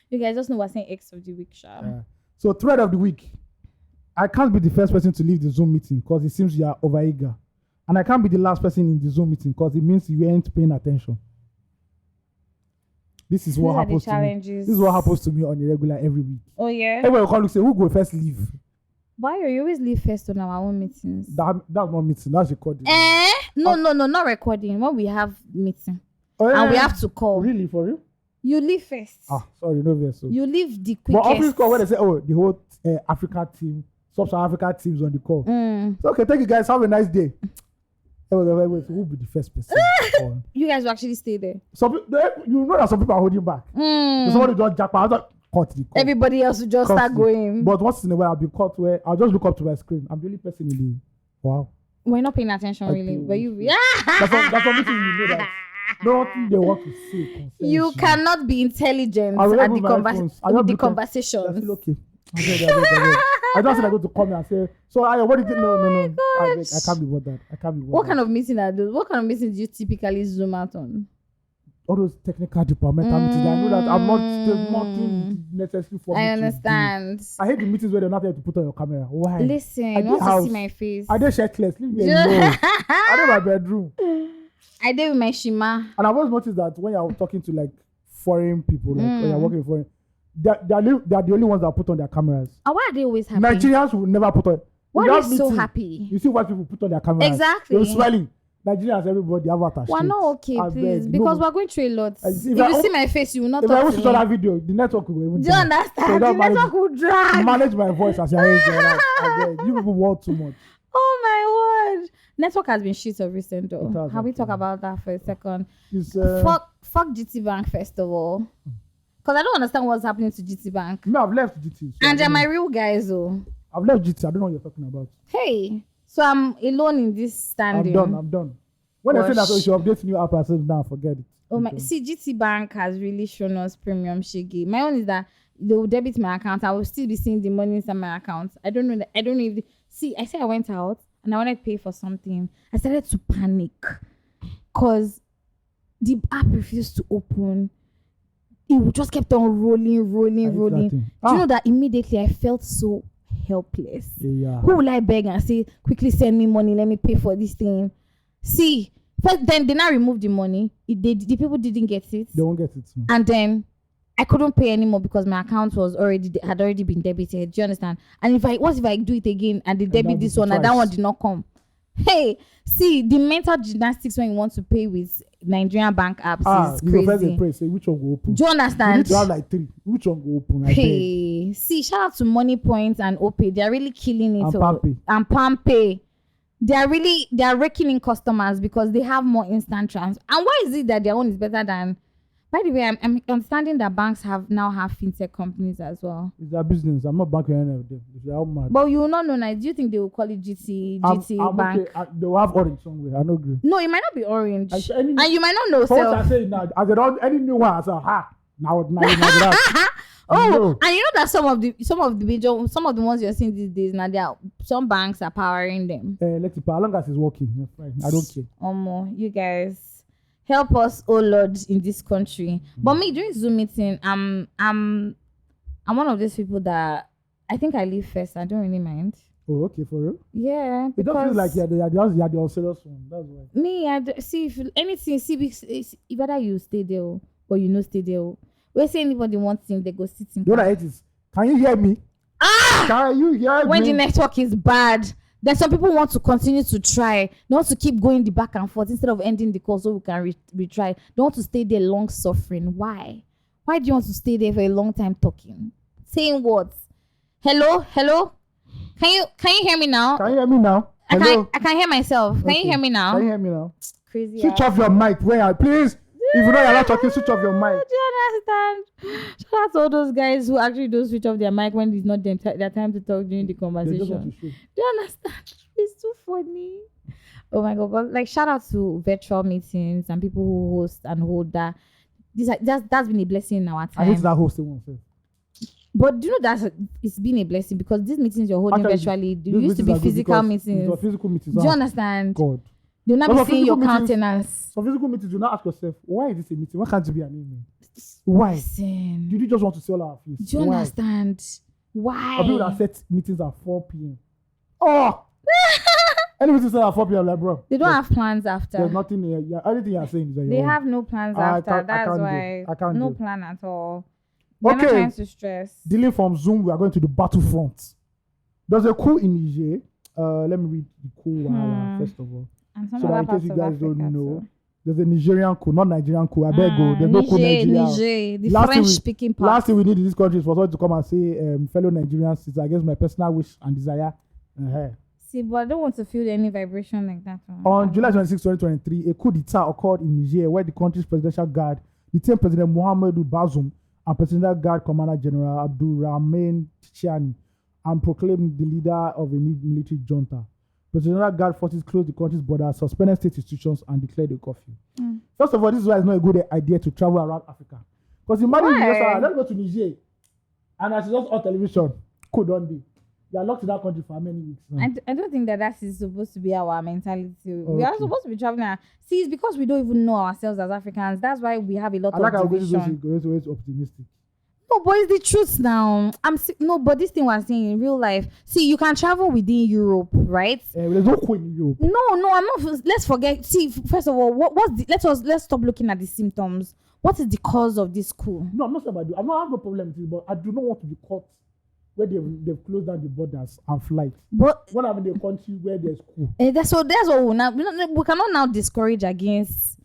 You guys just know we're saying X of the week, Sha. Yeah. So thread of the week. I can't be the first person to leave the Zoom meeting because it seems you are overeager. And I can't be the last person in the Zoom meeting because it means you ain't paying attention. This is what happens to me. This is what happens to me on a regular every week. Oh yeah. Everyone will call and say, who go first leave? Why you always leave first on our own meetings? That's not meeting. That's recording. No, not recording. When we have meeting, and we have to call. Really, for you? You leave first. Sorry, no vessel. You leave the quickest. But office call when they say, the whole Africa team, Sub-Saharan Africa teams on the call. So, okay, thank you guys. Have a nice day. Wait, who will be the first person? You guys will actually stay there. You know that some people are holding back. Somebody just jack out, cut the call. Everybody else will just start going. But once in a while, I'll be caught where I'll just look up to my screen. I'm the only person in the. Wow. We're not paying attention really, but you. That's what meeting you know that. Nothing they want to say. You cannot be intelligent at the conversations. I feel okay. I just said I go to come and say, so what did you no. I can't be bothered. What kind of meeting are those? What kind of meetings do you typically zoom out on? All those technical departmental meetings. I know that there's nothing necessary for me. I understand. I hate the meetings where they're not there to put on your camera. Why? Listen, I want to see my face. I did shirtless. Leave me alone. I did my bedroom. I did with my shima. And I've always noticed that when you're talking to like foreign people, like when you're working with foreign, they're the only ones that put on their cameras. And why are they always happy? Nigerians will never put on. Why are they so happy? You see what people put on their cameras. Exactly. They're smiling. Nigerians, everybody have avatars. We're not okay, please. Because we're going through a lot. If you see my face, you will not talk to me. If I watch that video, the network will even. Do you understand? The network will drag. Manage my voice as your age. You people want too much. Oh my word. Network has been shit of recent though. Have we talk about that for a second? Fuck GT Bank first of all. Because I don't understand what's happening to GT Bank. No, I've left GT. So and they're my real guys though. I've left GT. I don't know what you're talking about. Hey. So I'm alone in this standing. I'm done. When I say that, you should update new app, I said, nah, forget it. Oh my! See, GT Bank has really shown us premium shiggy. My own is that they will debit my account. I will still be seeing the money inside my account. I don't know if see. I said I went out and I wanted to pay for something. I started to panic because the app refused to open. It just kept on rolling. Do you know that immediately I felt so helpless? Yeah. Who will I beg and say, quickly send me money, let me pay for this thing? See, first then they now removed the money. The people didn't get it. They won't get it. No. And then I couldn't pay anymore because my account had already been debited. Do you understand? And what if I do it again and they debit this one and that one did not come? Hey, see, the mental gymnastics when you want to pay with Nigerian bank apps is crazy. Say which one go open? Do you understand? You need to have like 3. Which one go open? Hey, see, shout out to Money Points and OPay. They are really killing it. And Pampay. They are raking in customers because they have more instant transfer. And why is it that their own is better than? By the way, I'm understanding that banks now have fintech companies as well. It's their business. I'm not banking any of them. They are mad. But you will not know. Do you think they will call it GT Bank? Okay. They will have orange somewhere. I know green. No, it might not be orange. And you might not know. So I say now, as any new one, I say, now that. Oh, and you know that some of the ones you're seeing these days now, some banks are powering them. Let's see, as long as it's working, that's fine. I don't care. You guys. Help us, oh Lord, in this country. But me during Zoom meeting, I'm one of those people that I think I leave first. I don't really mind. Oh, okay, for real? Yeah. It doesn't feel like you're the unserious one. That's why. Me, see if anything. See, whether you stay there or you no stay there. We say anybody wants thing, they go sit in. You know it is. Can you hear me? Can you hear me? When the network is bad. Then some people want to continue to try. They want to keep going the back and forth instead of ending the call so we can retry. They want to stay there long suffering. Why? Why do you want to stay there for a long time talking? Saying what? Hello? Can you hear me now? Can you hear me now? Hello? I can't hear myself. Can you hear me now? Can you hear me now? Crazy. Switch off your mic. Please. If you know you're not talking, switch off your mic. Do you understand? Shout out to all those guys who actually don't switch off their mic when it's not their time to talk during the conversation. Do you understand? It's too funny. Oh my God. But like shout out to virtual meetings and people who host and hold that. That's been a blessing in our time. I hate that hosting one first. But do you know it's been a blessing because these meetings you're holding virtually used to be physical meetings. Physical meetings. Do you understand? God. They'll not be seeing your countenance. For physical meetings, do not ask yourself, why is this a meeting? Why can't it be an email? Why? Listen. Did you just want to sell our face? Do you understand? Why? People that set meetings at 4 p.m. Oh! Any meetings at 4 p.m. like, bro. They don't have plans after. There's nothing here. Anything you're saying is that they have no plans after. That's why. No plan at all. They're not trying to stress. Dealing from Zoom, we are going to the battlefront. There's a coup in Niger. Let me read the coup first of all. So that in case you guys don't know, There's a Nigerian coup, not Nigerian coup. I beg go. There's no coup Nigeria. Niger, the French-speaking part. Last thing we need in this country is for someone to come and say, fellow Nigerians, it's against my personal wish and desire. See, but I don't want to feel any vibration like that. On July 26, 2023, a coup d'etat occurred in Niger where the country's presidential guard detained President Mohamedou Bazoum and Presidential Guard Commander General Abdurrahman Tiani and proclaimed the leader of a new military junta. Presidential Guard forces closed the country's borders, suspended state institutions, and declared a curfew. First of all, this is why it's not a good idea to travel around Africa. Because imagine let's go to Niger, and as it's just on television, could one day. They are locked in that country for many weeks now. I don't think that is supposed to be our mentality. Okay. We are supposed to be traveling. See, it's because we don't even know ourselves as Africans. That's why we have a lot of division. Always optimistic. No, but it's the truth now. But this thing was saying in real life. See, you can travel within Europe, right? There's no coup in Europe. No, I'm not. Let's forget. See, first of all, let's stop looking at the symptoms. What is the cause of this coup? No, I'm not saying I don't have no problem with it, but I do not want to be caught where they've closed down the borders and flights. But what happened in the country where there's coup? That's what we cannot now discourage against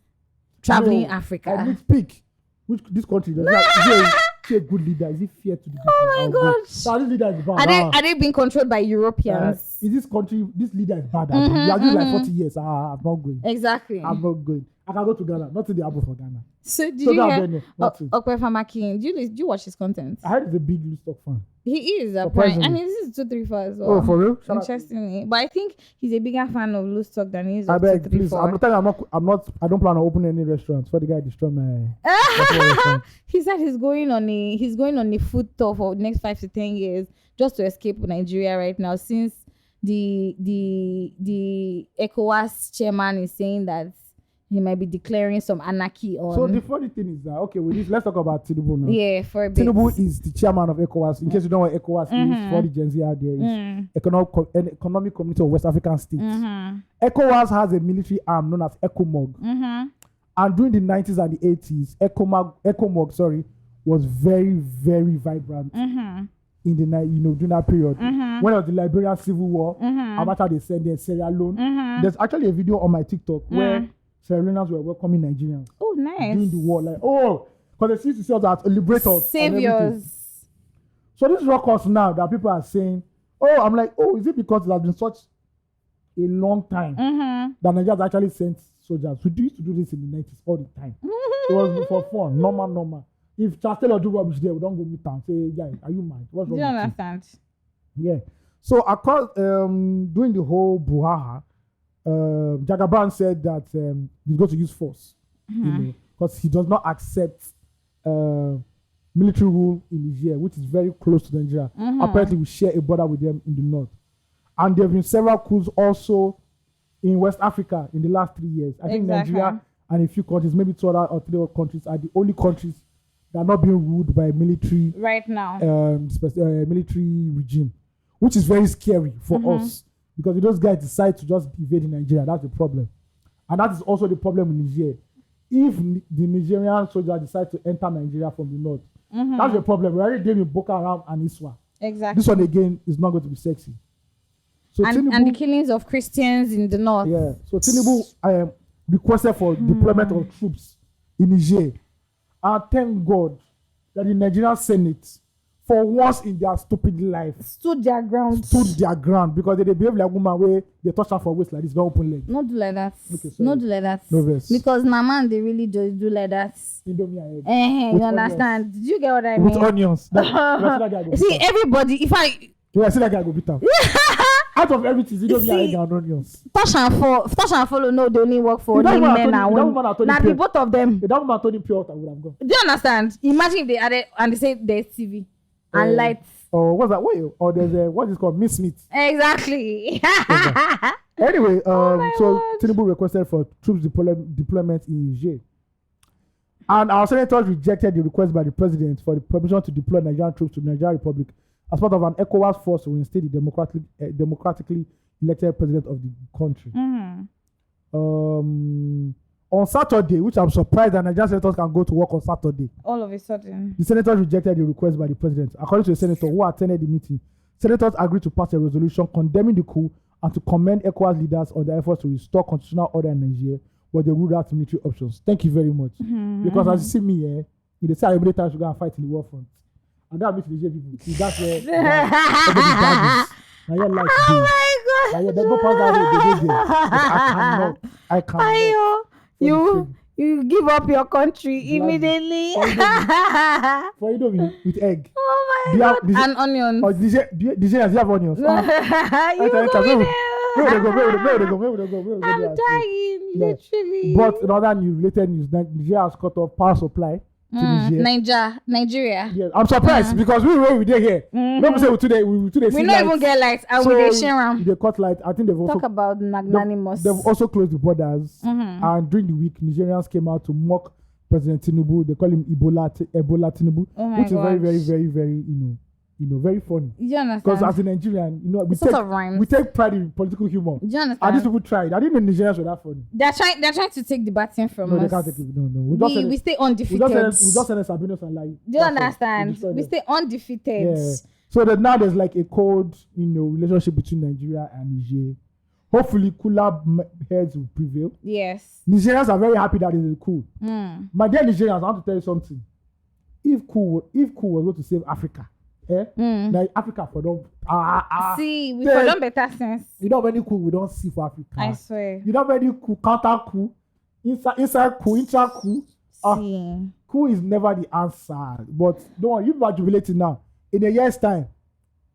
traveling Africa. I need speak. Which this country does not. A good leader? Is it fair to the people? Oh my God! So this leader is bad. Are they being controlled by Europeans? Is this country? This leader is bad. You are doing like 40 years. I'm not going. Exactly. I'm not going. I can go to Ghana. Not to the Abu for Ghana. So did you hear? Okwe, did you watch his content? I heard he's a big Lustock fan. He is a prime. I mean, this is 234 as well. Oh, for real? Interestingly, but I think he's a bigger fan of Lustock than he is of I beg, 234. Please. I'm not telling. I don't plan on opening any restaurants. For the guy destroy my. He said he's going on a food tour for the next 5 to 10 years just to escape Nigeria right now, since the ECOWAS chairman is saying that he might be declaring some anarchy on. So the funny thing is that, okay, with this, let's talk about Tinubu now. Yeah, for a bit. Tinubu is the chairman of ECOWAS. In case you don't know what ECOWAS is, for the Gen Z out there, is Economic Community of West African States. ECOWAS has a military arm known as ECOMOG. And during the 90s and the 80s, ECOMOG was very, very vibrant in the during that period. When it was the Liberian Civil War, after they sent their Sierra Leone, there's actually a video on my TikTok where Sierra Leoneans were welcoming Nigerians. Oh, nice. During the war, because they see themselves as liberators, saviors. So this records now that people are saying, I'm like, is it because it has been such a long time that Nigerians actually sent soldiers? We used to do this in the 90s all the time. It was for fun, normal. If Charles Taylor do rubbish there, we don't go meet and say, "Yeah, are you mad? What's wrong?" Do you understand? Yeah. So during the whole brouhaha, Jagaban said that he's going to use force, because he does not accept military rule in Niger, which is very close to Nigeria. Apparently, we share a border with them in the north, and there have been several coups also in West Africa in the last 3 years. I think Nigeria and a few countries, maybe 2 or 3 other countries, are the only countries that are not being ruled by a military right now. Military regime, which is very scary for us, because if those guys decide to just invade in Nigeria, that's the problem. And that is also the problem in Niger. If the Nigerian soldiers decide to enter Nigeria from the north, that's the problem. We're already dealing with Boko Haram and Iswa. Exactly. This one again is not going to be sexy. So and the killings of Christians in the north. Yeah. So Tinubu requested for deployment of troops in Niger. And thank God that the Nigerian Senate, for once in their stupid life, stood their ground, because they behave like woman where they touch her for waist like this, don't open leg. Not do like that. Okay, not do like that. No verse. Because my man, they really do like that. You understand? Did you get what I mean? With onions. See, everybody, if I... Yeah, I see that guy go beat up. Out of everything, you don't egg and onions. Touch and follow, no, they only work for men and women. Now, the both of them. The woman told him pure water would have gone. Do you understand? Imagine if they added and they say there's TV and lights. Or what's that? Or there's what is called Miss Meat. Exactly. Anyway, so Tinubu requested for troops deployment in Niger. And our senators rejected the request by the president for the permission to deploy Nigerian troops to the Nigerian Republic as part of an ECOWAS force to reinstate the democratically elected president of the country. On Saturday, which I'm surprised that Nigerian senators can go to work on Saturday. All of a sudden. The senators rejected the request by the president. According to the senator who attended the meeting, senators agreed to pass a resolution condemning the coup and to commend ECOWAS leaders on their efforts to restore constitutional order in Nigeria, but they ruled out military options. Thank you very much. Because as you see me, in the side every time you go and fight in the war front. And that means the Niger people. See, that's where now you're like, oh my God. now you're the go pass that way, I cannot. Ayo, you give up your country immediately. For Indomie with egg. Oh my God. And onions. Or Nigerians, you have onions. You go I'm dying, literally. But in other related news, Nigeria has cut off power supply to Nigeria. Yeah, I'm surprised because we were here. Nobody say today we don't even get lights and we dey share them. They cut light. I think they've also talk about magnanimous. They've also closed the borders. And during the week, Nigerians came out to mock President Tinubu. They call him Ebola Tinubu, which is very, very, very, very, very funny. You understand? Because as a Nigerian, we take pride in political humor. Do you understand? And these people tried. I didn't know Nigerians were that funny. They're trying to take the batting from us. No, they can't take it. No. We stay undefeated. We just send Sabinos and like. Do you understand? We stay undefeated. Yeah. So that now there's like a cold, relationship between Nigeria and Niger. Hopefully, cooler heads will prevail. Yes. Nigerians are very happy that it is cool. My dear Nigerians, I want to tell you something. If cool was going to save Africa, like Africa for them. See, we for them better sense. You know many coup we don't see for Africa. I swear. You know many coup, counter coup, inside coup, intra coup. Coup is never the answer. But don't worry, you are jubilating now. In a year's time,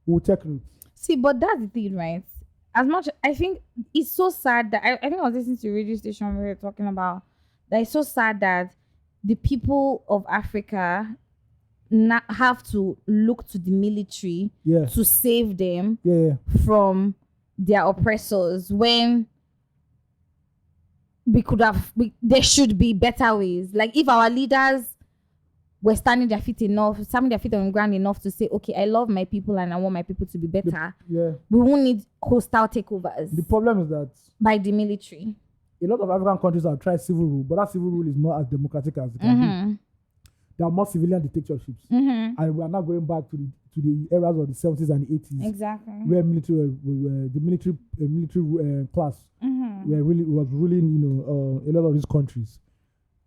we'll take note. See, but that's the thing, right? As much, I think it's so sad that I think I was listening to a radio station where we were talking about that it's so sad that the people of Africa have to look to the military to save them from their oppressors when there should be better ways. Like if our leaders were standing their feet on the ground enough to say, okay, I love my people and I want my people to be better. We won't need hostile takeovers. The problem is that by the military. A lot of African countries have tried civil rule, but that civil rule is not as democratic as it can be. There are more civilian dictatorships, and we are now going back to the eras of the 70s and the 80s, exactly, where the military class was ruling, a lot of these countries.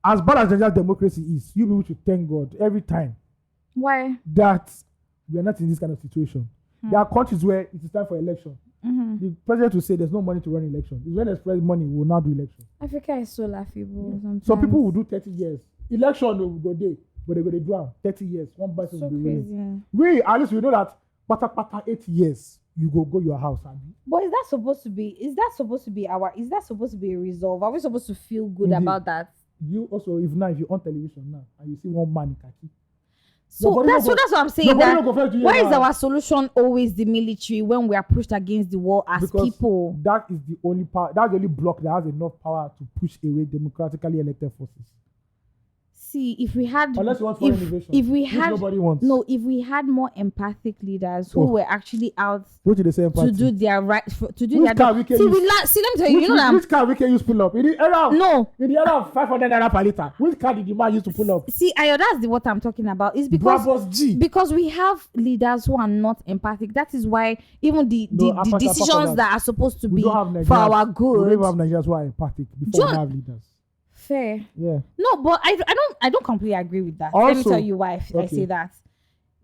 As bad as Nigerian democracy is, you people should thank God every time. Why? That we are not in this kind of situation. There are countries where it is time for election. The president will say there's no money to run election. It's when there's money, we will not do election. Africa is so laughable. Sometimes. So people will do 30 years. Election will go there, but they go to drown. 30 years. One person will be winning. We, at least we know that pata 8 years, you go your house. But is that supposed to be a resolve? Are we supposed to feel good about that? You also, if you're on television now and you see one man in khaki. So that's what I'm saying. Why is our solution always the military when we are pushed against the wall as people? That is the only power. That's the only block that has enough power to push away democratically elected forces. See, if we had, unless you want foreign invasion, nobody wants. No, if we had more empathic leaders who were actually out to do their right, to do their job. See, let me tell you, which car we can use pull up in the era of 500 naira per liter. Which car did the man use to pull up? See, that's what I'm talking about. It's because we have leaders who are not empathic. That is why even the decisions that are supposed to be for our good. We don't have Nigerians who are empathic before we have leaders. Fair. Yeah. No, but I don't completely agree with that. Let me tell you why I say that.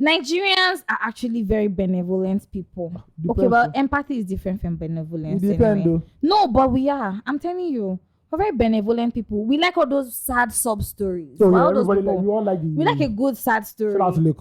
Nigerians are actually very benevolent people. Okay, well, empathy is different from benevolence. Anyway. No, but we are. I'm telling you, we're very benevolent people. We like all those sad sub stories. So yeah, everybody we like a good sad story. Do you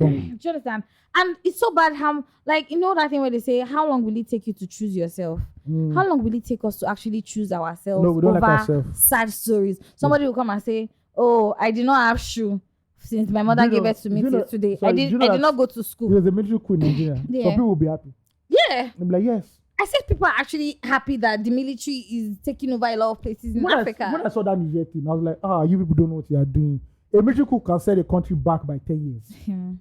understand? And it's so bad how, like, that thing where they say, how long will it take you to choose yourself? How long will it take us to actually choose ourselves? No, we don't like ourselves. Sad stories. Somebody will come and say, oh, I did not have shoe since my mother gave it to me till today. I did not go to school. There's a military coup in Nigeria. Some people will be happy. Yeah. They'll be like, yes. I said people are actually happy that the military is taking over a lot of places in Africa. When I saw that Niger thing, I was like, you people don't know what you are doing. A military coup can set a country back by 10 years.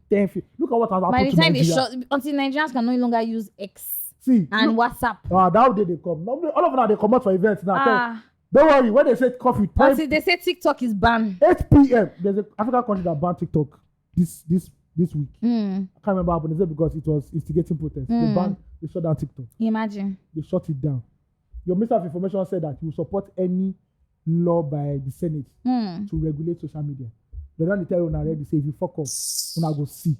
10 feet. Look at what has happened to Nigeria. Until Nigerians can no longer use X WhatsApp. That day they come. All of them they come out for events now. Don't worry. When they say coffee time, until they say TikTok is banned. 8 p.m. There's an African country that banned TikTok this week. I can't remember how, but they said because it was instigating protest. They shut down TikTok. Imagine. They shut it down. Your Minister of Information said that he will support any law by the Senate to regulate social media. They don't tell you already, say if you fuck up, you're not go see.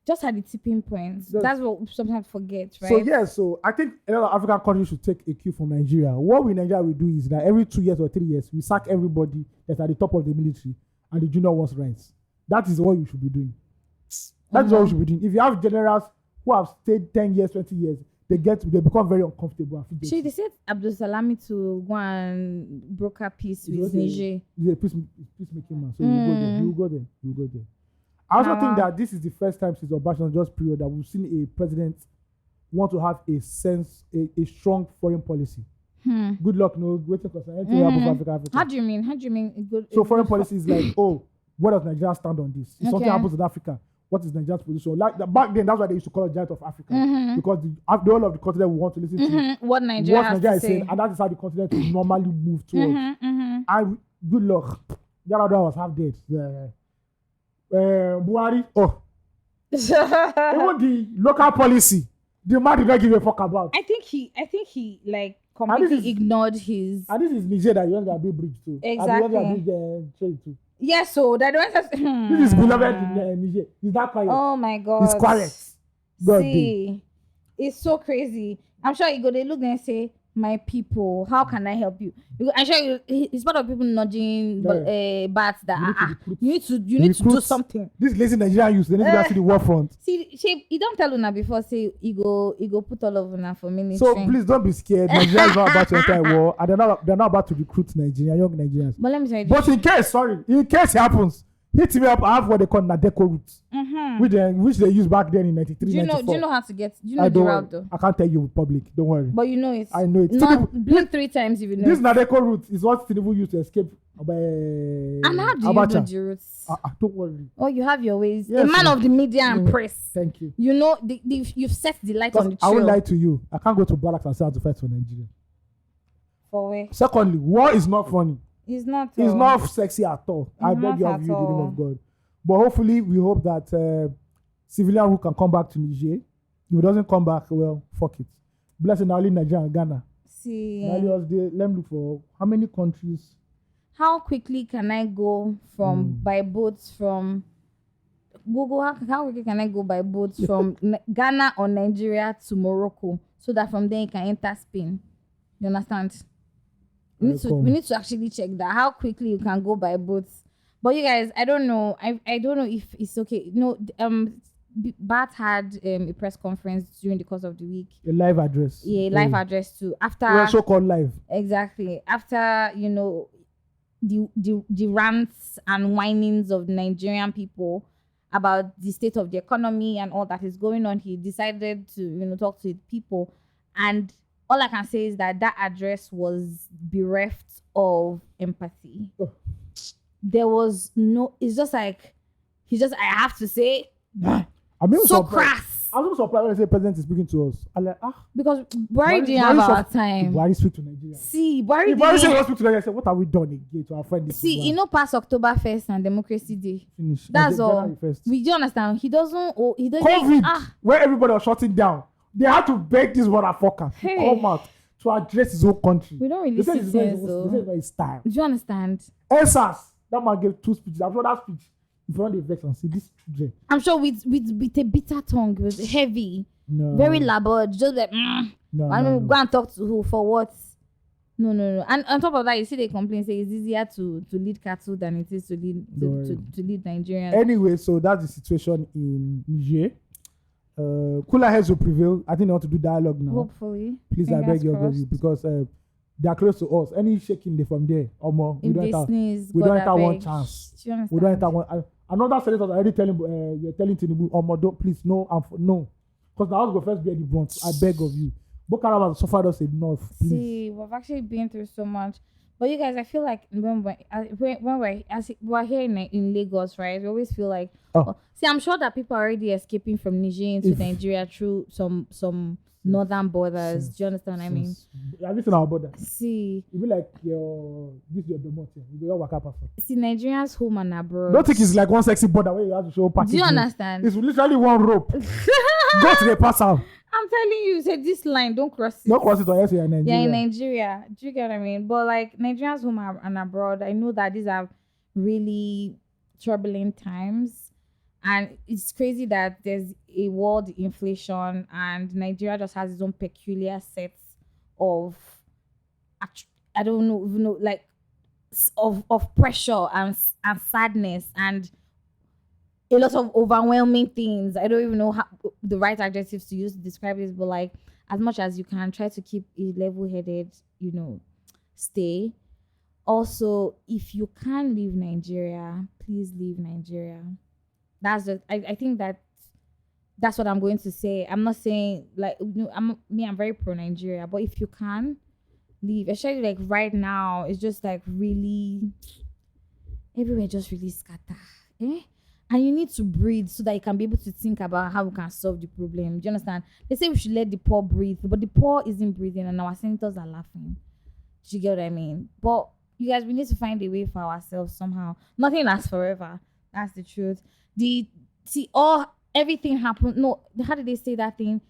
Just at the tipping point. That's what we sometimes forget, right? So yeah, so I think a lot of African countries should take a cue from Nigeria. What we in Nigeria will do is that every 2 years or 3 years, we sack everybody that's at the top of the military and the junior ones rights. That is what you should be doing. That's what we should be doing. If you have generals who have stayed 10 years, 20 years, they become very uncomfortable. They said Abdul Salami to go and broker peace with Niger. He's a peacemaking man. So you go there. I also think that this is the first time since Obasanjo's period that we've seen a president want to have a strong foreign policy. Good luck, no waiting for anything happens for Africa. How do you mean? So foreign policy is like, what does Nigeria stand on this? If something happens in Africa, what is Nigeria's position? Like back then, that's why they used to call it Giant of Africa, because the whole of the continent we want to listen to what Nigeria is saying, and that is how the continent will normally move towards. And good luck. The other was half dead. Buhari, even the local policy, the man did not give a fuck about. I think he like completely ignored his. And this is Niger that you want to be bridge to. Exactly. And you want to trade to. Yes, so that this is beloved in Niger. Is that quiet? Oh my God. It's quiet. See, it's so crazy. I'm sure you go. They look and say, "My people, how can I help you?" I'm sure it's part of people nudging bats that you need to do something. This lazy Nigerian youth, they need to go to the war front. See, he don't tell Una before. Say he go put all of Una for military. So please don't be scared. Nigeria is not about to enter a war, and they're not about to recruit Nigerian young Nigerians. But let me tell you. But in case it happens, hit me up. I have what they call Nadeko route, which they used back then in 93, 94. Do you know how to get? Do you know the route though? I can't tell you in public. Don't worry. But you know it. I know it. Blink 3 times if you know. This Nadeko route is what Tinubu used to escape. And how do you know the routes? Don't worry. Oh, you have your ways. Yes, a man of the media and press. Thank you. You know, you've set the light on the trail. I won't lie to you. I can't go to barracks and say how to fight for Nigeria. For where? Secondly, war is not funny. It's not. It's not sexy at all. I beg you of you, in the name of God. But hopefully, we hope that civilian who can come back to Niger. If it doesn't come back, well, fuck it. Blessing only Nigeria and Ghana. See. Let me look for how many countries. How quickly can I go by boats from Google? How quickly can I go by boats from Ghana or Nigeria to Morocco, so that from there you can enter Spain? You understand? We need to actually check that, how quickly you can go by boats. But you guys, I don't know. I don't know if it's okay. Bat had a press conference during the course of the week. A live address. Yeah, live address too. After we're so-called live. Exactly. After the rants and whinings of Nigerian people about the state of the economy and all that is going on, he decided to talk to people, and all I can say is that address was bereft of empathy. There was no. It's just like I have to say. So crass. I was so surprised when the president is speaking to us. I'm like, because Buhari didn't have our time. Buhari speak to Nigeria. See, Buhari didn't speak to Nigeria. I said, what have we done again to our friend? See, past Oktoberfest and Democracy Day. Finish. That's all. We do understand. He doesn't. COVID, where everybody was shutting down, they had to beg this motherfucker to come out to address his own country. We don't really see sense though. This is his time. Do you understand? ESAS, that man gave 2 speeches. I'm sure that speech. If you want the vex and see this children. I'm sure with a bitter tongue, it was heavy, very labored, just like go and talk to who for what? No. And on top of that, you see they complain, say it's easier to lead cattle than it is to lead Nigerians. Anyway, so that's the situation in Niger. Cooler heads will prevail. I think they want to do dialogue now. Hopefully. Please, I beg you, because they are close to us. Any shaking they from there or more, we don't enter one chance. We don't enter one. Another senator already telling Tinubu, don't please no, because now go first bear the brunt. I beg of you. Boko Haram has suffered us enough. Please. See, we've actually been through so much. But you guys, I feel like when we're here in Lagos, right? We always feel like, see, I'm sure that people are already escaping from Niger into Nigeria through some northern borders. Do you understand what I mean? Everything our border. See, it be like your domot. You go work up. See, Nigerians home and abroad. Don't think it's like one sexy border where you have to show package. Do you understand? It's literally one rope. Go to the pass out. I'm telling you, say this line, don't cross it. Don't cross it or else you're in Nigeria. Yeah, in Nigeria. Do you get what I mean? But like Nigerians home and abroad, I know that these are really turbulent times. And it's crazy that there's a world inflation and Nigeria just has its own peculiar sets of, I don't know, like of pressure and sadness and a lot of overwhelming things. I don't even know how the right adjectives to use to describe this, but like as much as you can, try to keep a level-headed, stay. Also, if you can't leave Nigeria, please leave Nigeria. That's just, I think that's what I'm going to say. I'm not saying like I'm very pro Nigeria, but if you can leave, especially like right now, it's just like really everywhere just really scatter. And you need to breathe so that you can be able to think about how we can solve the problem. Do you understand? They say we should let the poor breathe, but the poor isn't breathing and our senators are laughing. Do you get what I mean? But you guys, we need to find a way for ourselves somehow. Nothing lasts forever. That's the truth. Everything happens. No, how did they say that thing?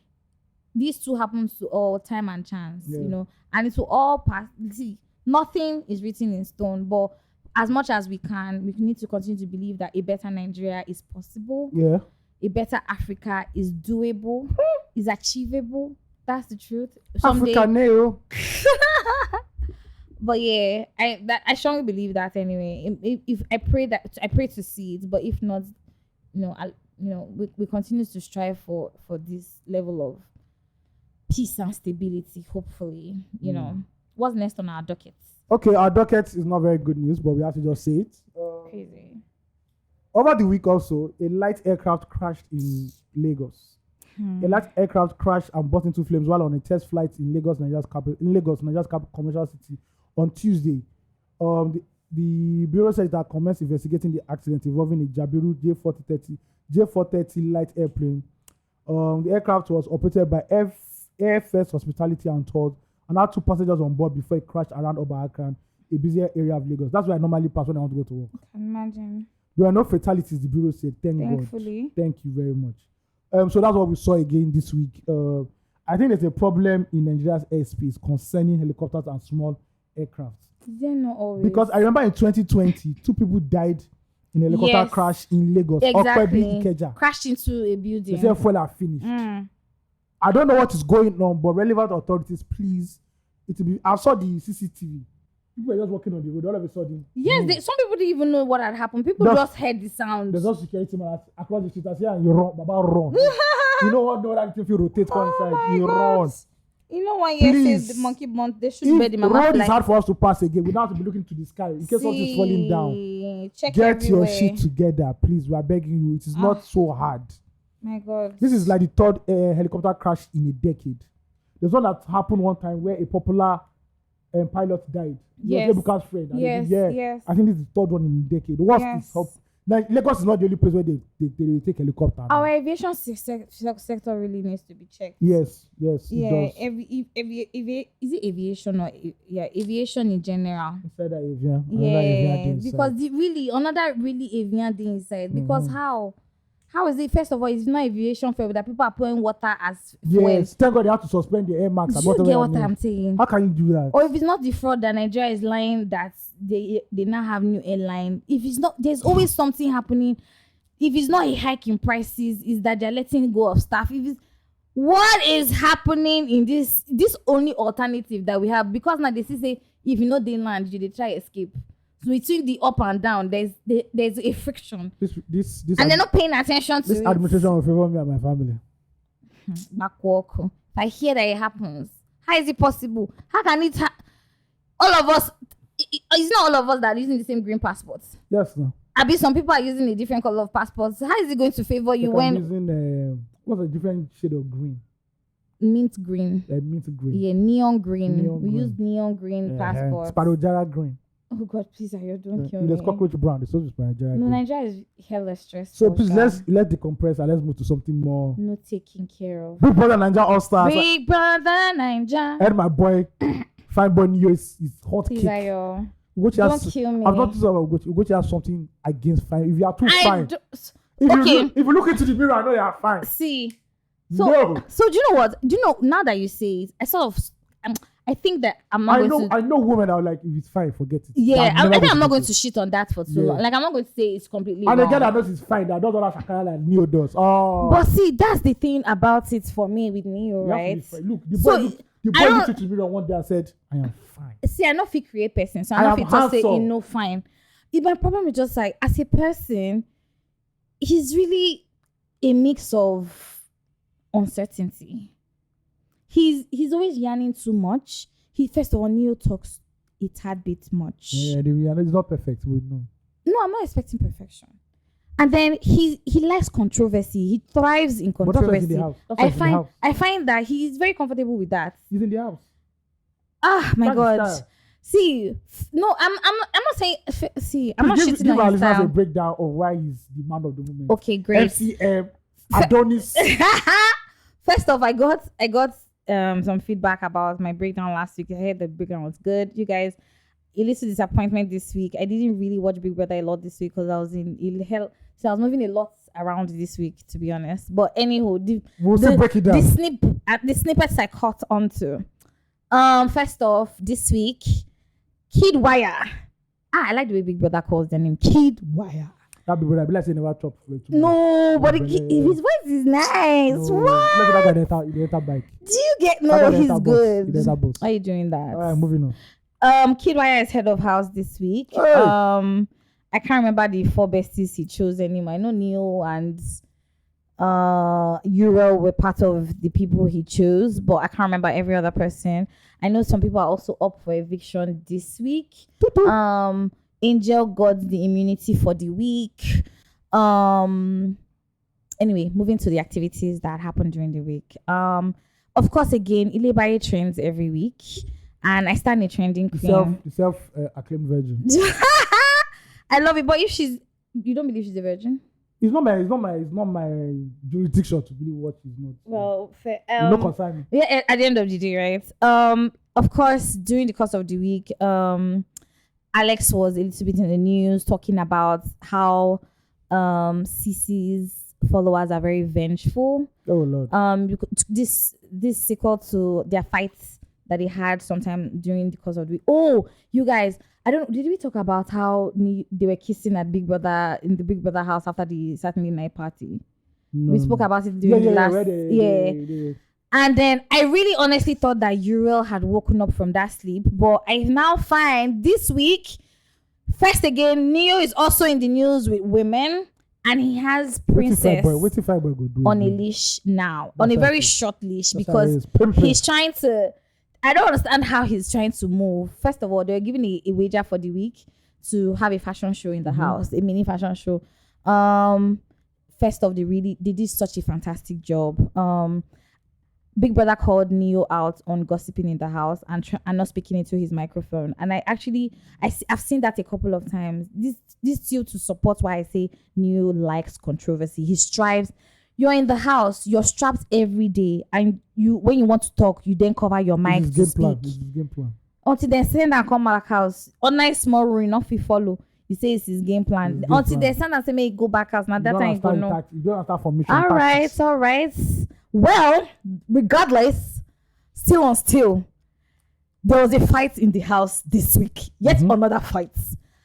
These two happens to all time and chance, and it will all pass. See, nothing is written in stone, but as much as we can, we need to continue to believe that a better Nigeria is possible. Yeah. A better Africa is doable, is achievable. That's the truth. Africa neo. But yeah, I strongly believe that anyway. If I pray to see it, but if not, we continue to strive for this level of peace and stability. Hopefully, what's next on our docket? Okay, our docket is not very good news, but we have to just say it. Crazy. Over the week also, a light aircraft crashed in Lagos. A light aircraft crashed and burst into flames while on a test flight in Lagos, Nigeria's commercial city on Tuesday. The bureau says that commenced investigating the accident involving a Jabiru J430 light airplane. The aircraft was operated by Air First Hospitality and Tours and had 2 passengers on board before it crashed around Oba Akran, a busier area of Lagos. That's where I normally pass when I want to go to work. I can imagine. There are no fatalities, the bureau said. Thankfully. God. Thank you very much. So that's what we saw again this week. I think there's a problem in Nigeria's airspace concerning helicopters and small aircraft. They're not always. Because I remember in 2020, 2 people died in a helicopter crash in Lagos. Exactly. Crashed into a building. They said fuel are finished. I don't know what is going on, but relevant authorities, please. I saw the CCTV. People were just walking on the road all of a sudden. Yes, some people didn't even know what had happened. People just heard the sound. There's also security man across the street. I say, you run, Baba, run. You know what? No, that if you rotate one side, you run. You know what? Yes, the monkey bunt. They should bear the mama fly. Road is hard for us to pass again. We don't have to be looking to the sky in case something is falling down. Check Get everywhere. your shit together, please. We are begging you. It is not so hard. My God. This is like the 3rd helicopter crash in a decade. There's one that happened one time where a popular pilot died. Yes. Ebuka's friend. Yes. I think this is the 3rd one in a decade. Lagos is not the only place where they take helicopter. Our aviation sector really needs to be checked. Yes, it does. Is it aviation or aviation in general? Inside that aviation. Because another avian thing inside. Because how is it? First of all, it's not aviation fuel that people are pouring water as fuel. Yes, thank God they have to suspend the Air Max. Do you get what I'm saying? How can you do that? Or if it's not the fraud that Nigeria is lying that they now have new airline. If it's not, there's always something happening. If it's not a hike in prices, is that they're letting go of staff. What is happening in this only alternative that we have? Because now they say if you know they land, they try escape. So between the up and down, there's a friction. This and they're not paying attention to this administration will favor me and my family. Backwalk. If I hear that it happens, how is it possible? How can it all of us? It's not all of us that are using the same green passports. Yes, no. I mean, some people are using a different color of passports. How is it going to favor you when using what's a different shade of green? Mint green. Mint green. Yeah, neon green. We use neon green passports. Sparrowjara green. Oh God, please, don't kill me. There's cockroach brown. There's also Sparrowjara green. No, Nigeria is hella stressful. So please let's decompress and let's move to something more. No taking care of. Big Brother Niger All Stars. Big Brother Niger. And my boy, fine boy Neo is hot please, kick. Don't kill me. I'm not talking about Ugochi. Ugochi has something against fine. If you are too fine. If you look into the mirror, I know you are fine. See, So do you know what? Do you know, now that you say it, I think that I'm not I know women are like, if it's fine, forget it. Yeah, I think I'm not going to shit on that for too long. Like, I'm not going to say it's completely wrong. And again, I know it's fine. That does all that shakara like Neo does. Oh. But see, that's the thing about it for me with Neo, right? Look, the boy looked at me one day and said, I am fine. See, I know if he create person, so I know if he just say, no, fine. My problem is just like, as a person, he's really a mix of uncertainty. He's always yarning too much. First of all, Neo talks a tad bit much. Yeah, it's not perfect. We know. No, I'm not expecting perfection. And then he likes controversy. He thrives in controversy. I find that he's very comfortable with that. He's in the house. Ah, my God. See, no, I'm not saying. See, I'm not shitting on his style. Give a breakdown of why he's the man of the moment. Okay, great. FCM, Adonis. First off, I got some feedback about my breakdown last week. I heard the breakdown was good. You guys, a little disappointment this week. I didn't really watch Big Brother a lot this week because I was in ill health. So I was moving a lot around this week, to be honest. But anywho, we'll break it down. The snippets I caught onto. First off, this week, Kid Wire. I like the way Big Brother calls the name Kid Wire. That Big Brother, like never chop. No, but his voice is nice. No. What? Look at that bike. Do you get? No, he's good. Why are you doing that? All right, moving on. Kid Wire is head of house this week. Hey. I can't remember the 4 besties he chose anymore. I know Neo and Uriel were part of the people he chose, but I can't remember every other person. I know some people are also up for eviction this week. Angel got the immunity for the week. Anyway, moving to the activities that happened during the week. Of course, again, Ilebaye trends every week, and I stand a trending queen. The self-acclaimed virgin. I love it, but if you don't believe she's a virgin? It's not my jurisdiction to believe what she's not. Well, fair. No concern. Yeah, at the end of the day, right? Of course, during the course of the week, Alex was a little bit in the news talking about how CC's followers are very vengeful. Oh Lord. This sequel to their fights that they had sometime during the course of the week. Oh, you guys, did we talk about how they were kissing at Big Brother in the Big Brother house after the Saturday night party? No. We spoke about it during the last. And then I really honestly thought that Uriel had woken up from that sleep, but I now find this week, first again, Neo is also in the news with women, and he has Princess on a leash now, on a very short leash, because he's trying to. I don't understand how he's trying to move. First of all, they were giving a wager for the week to have a fashion show in the house, a mini fashion show. First off, they did such a fantastic job. Big Brother called Neo out on gossiping in the house and not speaking into his microphone. And I've seen that a couple of times. This still to support why I say Neo likes controversy. He strives. You're in the house, you're strapped every day, and when you want to talk, you then cover your mic to speak. Game plan. Until they send and come back house. On nice small room, not follow. You say it's his game plan. Until they send and say, may go back house. Now that time you go no. You don't start formation. All right. Well, regardless, still on still, there was a fight in the house this week. Yet another fight.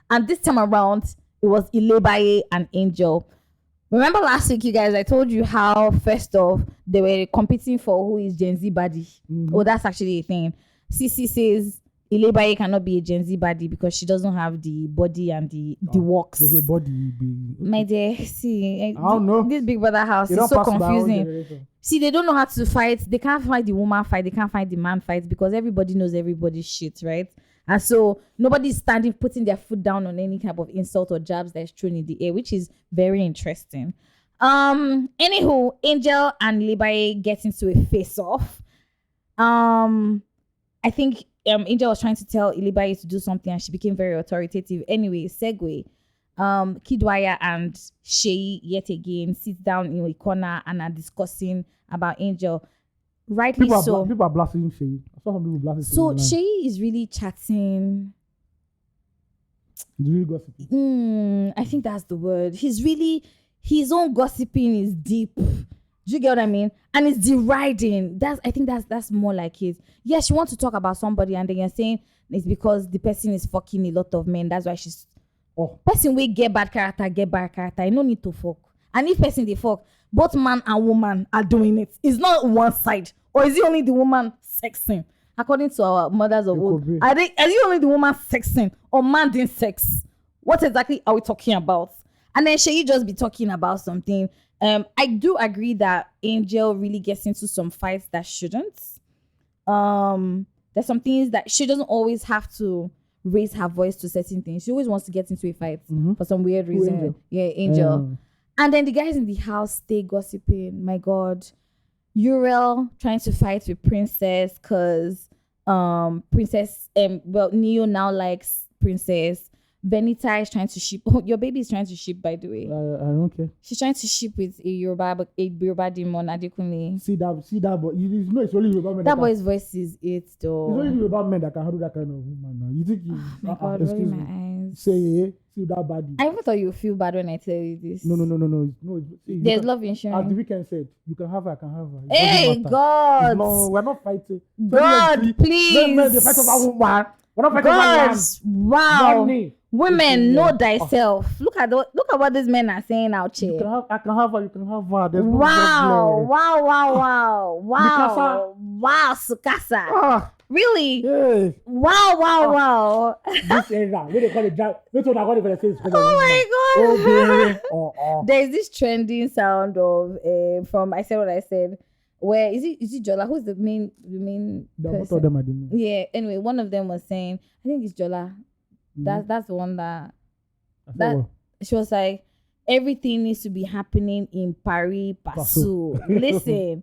And this time around, it was Ilebaye and Angel. Remember last week, you guys, I told you how, first off, they were competing for who is Gen Z baddie. Oh, that's actually a thing. CC says Ilebaye cannot be a Gen Z baddie because she doesn't have the body and the works. There's a body. My dear, see, I don't know. This Big Brother house is so confusing. See, they don't know how to fight. They can't fight the woman fight. They can't fight the man fight because everybody knows everybody's shit, right? And so nobody's putting their foot down on any type of insult or jabs that's thrown in the air, which is very interesting. Anywho, Angel and Ilebaye get into a face-off. I think Angel was trying to tell Ilebaye to do something and she became very authoritative. Anyway, segue. Kid Wire and Shay yet again sit down in a corner and are discussing about Angel. Rightly so. People are blasting Shay. I saw some people blasting Shay. So Shay is really chatting. He's really gossiping. I think that's the word. His own gossiping is deep. Do you get what I mean? And it's deriding. I think that's more like it. Yes, she wants to talk about somebody, and then you're saying it's because the person is fucking a lot of men. That's why she's. Person will get bad character. You no need to fuck. And if person they fuck, both man and woman are doing it. It's not one side. Or is it only the woman sexing? According to our mothers of old, is it only the woman sexing or man doing sex? What exactly are we talking about? And then she just be talking about something. I do agree that Angel really gets into some fights that shouldn't. There's some things that she doesn't always have to raise her voice to certain things. She always wants to get into a fight for some weird reason. Angel. And then the guys in the house stay gossiping. My God. Uriel trying to fight with Princess because Princess Neo now likes Princess. Benita is trying to ship. Oh, your baby is trying to ship, by the way. I don't care. She's trying to ship with a Yoruba demon, Adekunle. See that boy. You know it's only Yoruba men. That boy's voice is it though. It's only Yoruba men that can handle that kind of woman now. You think you? My God, rolling my eyes. See that body. I even thought you feel bad when I tell you this. No. There's love insurance. As the weekend said, you can have her, I can have her. Hey God! We're not fighting. God, please. Men, they fight over woman. We're not fighting over land. Wow. Money. Women, know thyself. Look at what these men are saying out here. I can have her. You can have her. There's wow, Sukasa. Really? Yeah. Wow. This era, what they call it, that's what I call it for the same. Oh my God. There's this trending sound of from I Said What I Said. Where is it Jola? Who's the main person? Both of them are the main. Yeah. Anyway, one of them was saying, I think it's Jola. That's the one that she was like, everything needs to be happening in Paris, Pasu. Listen,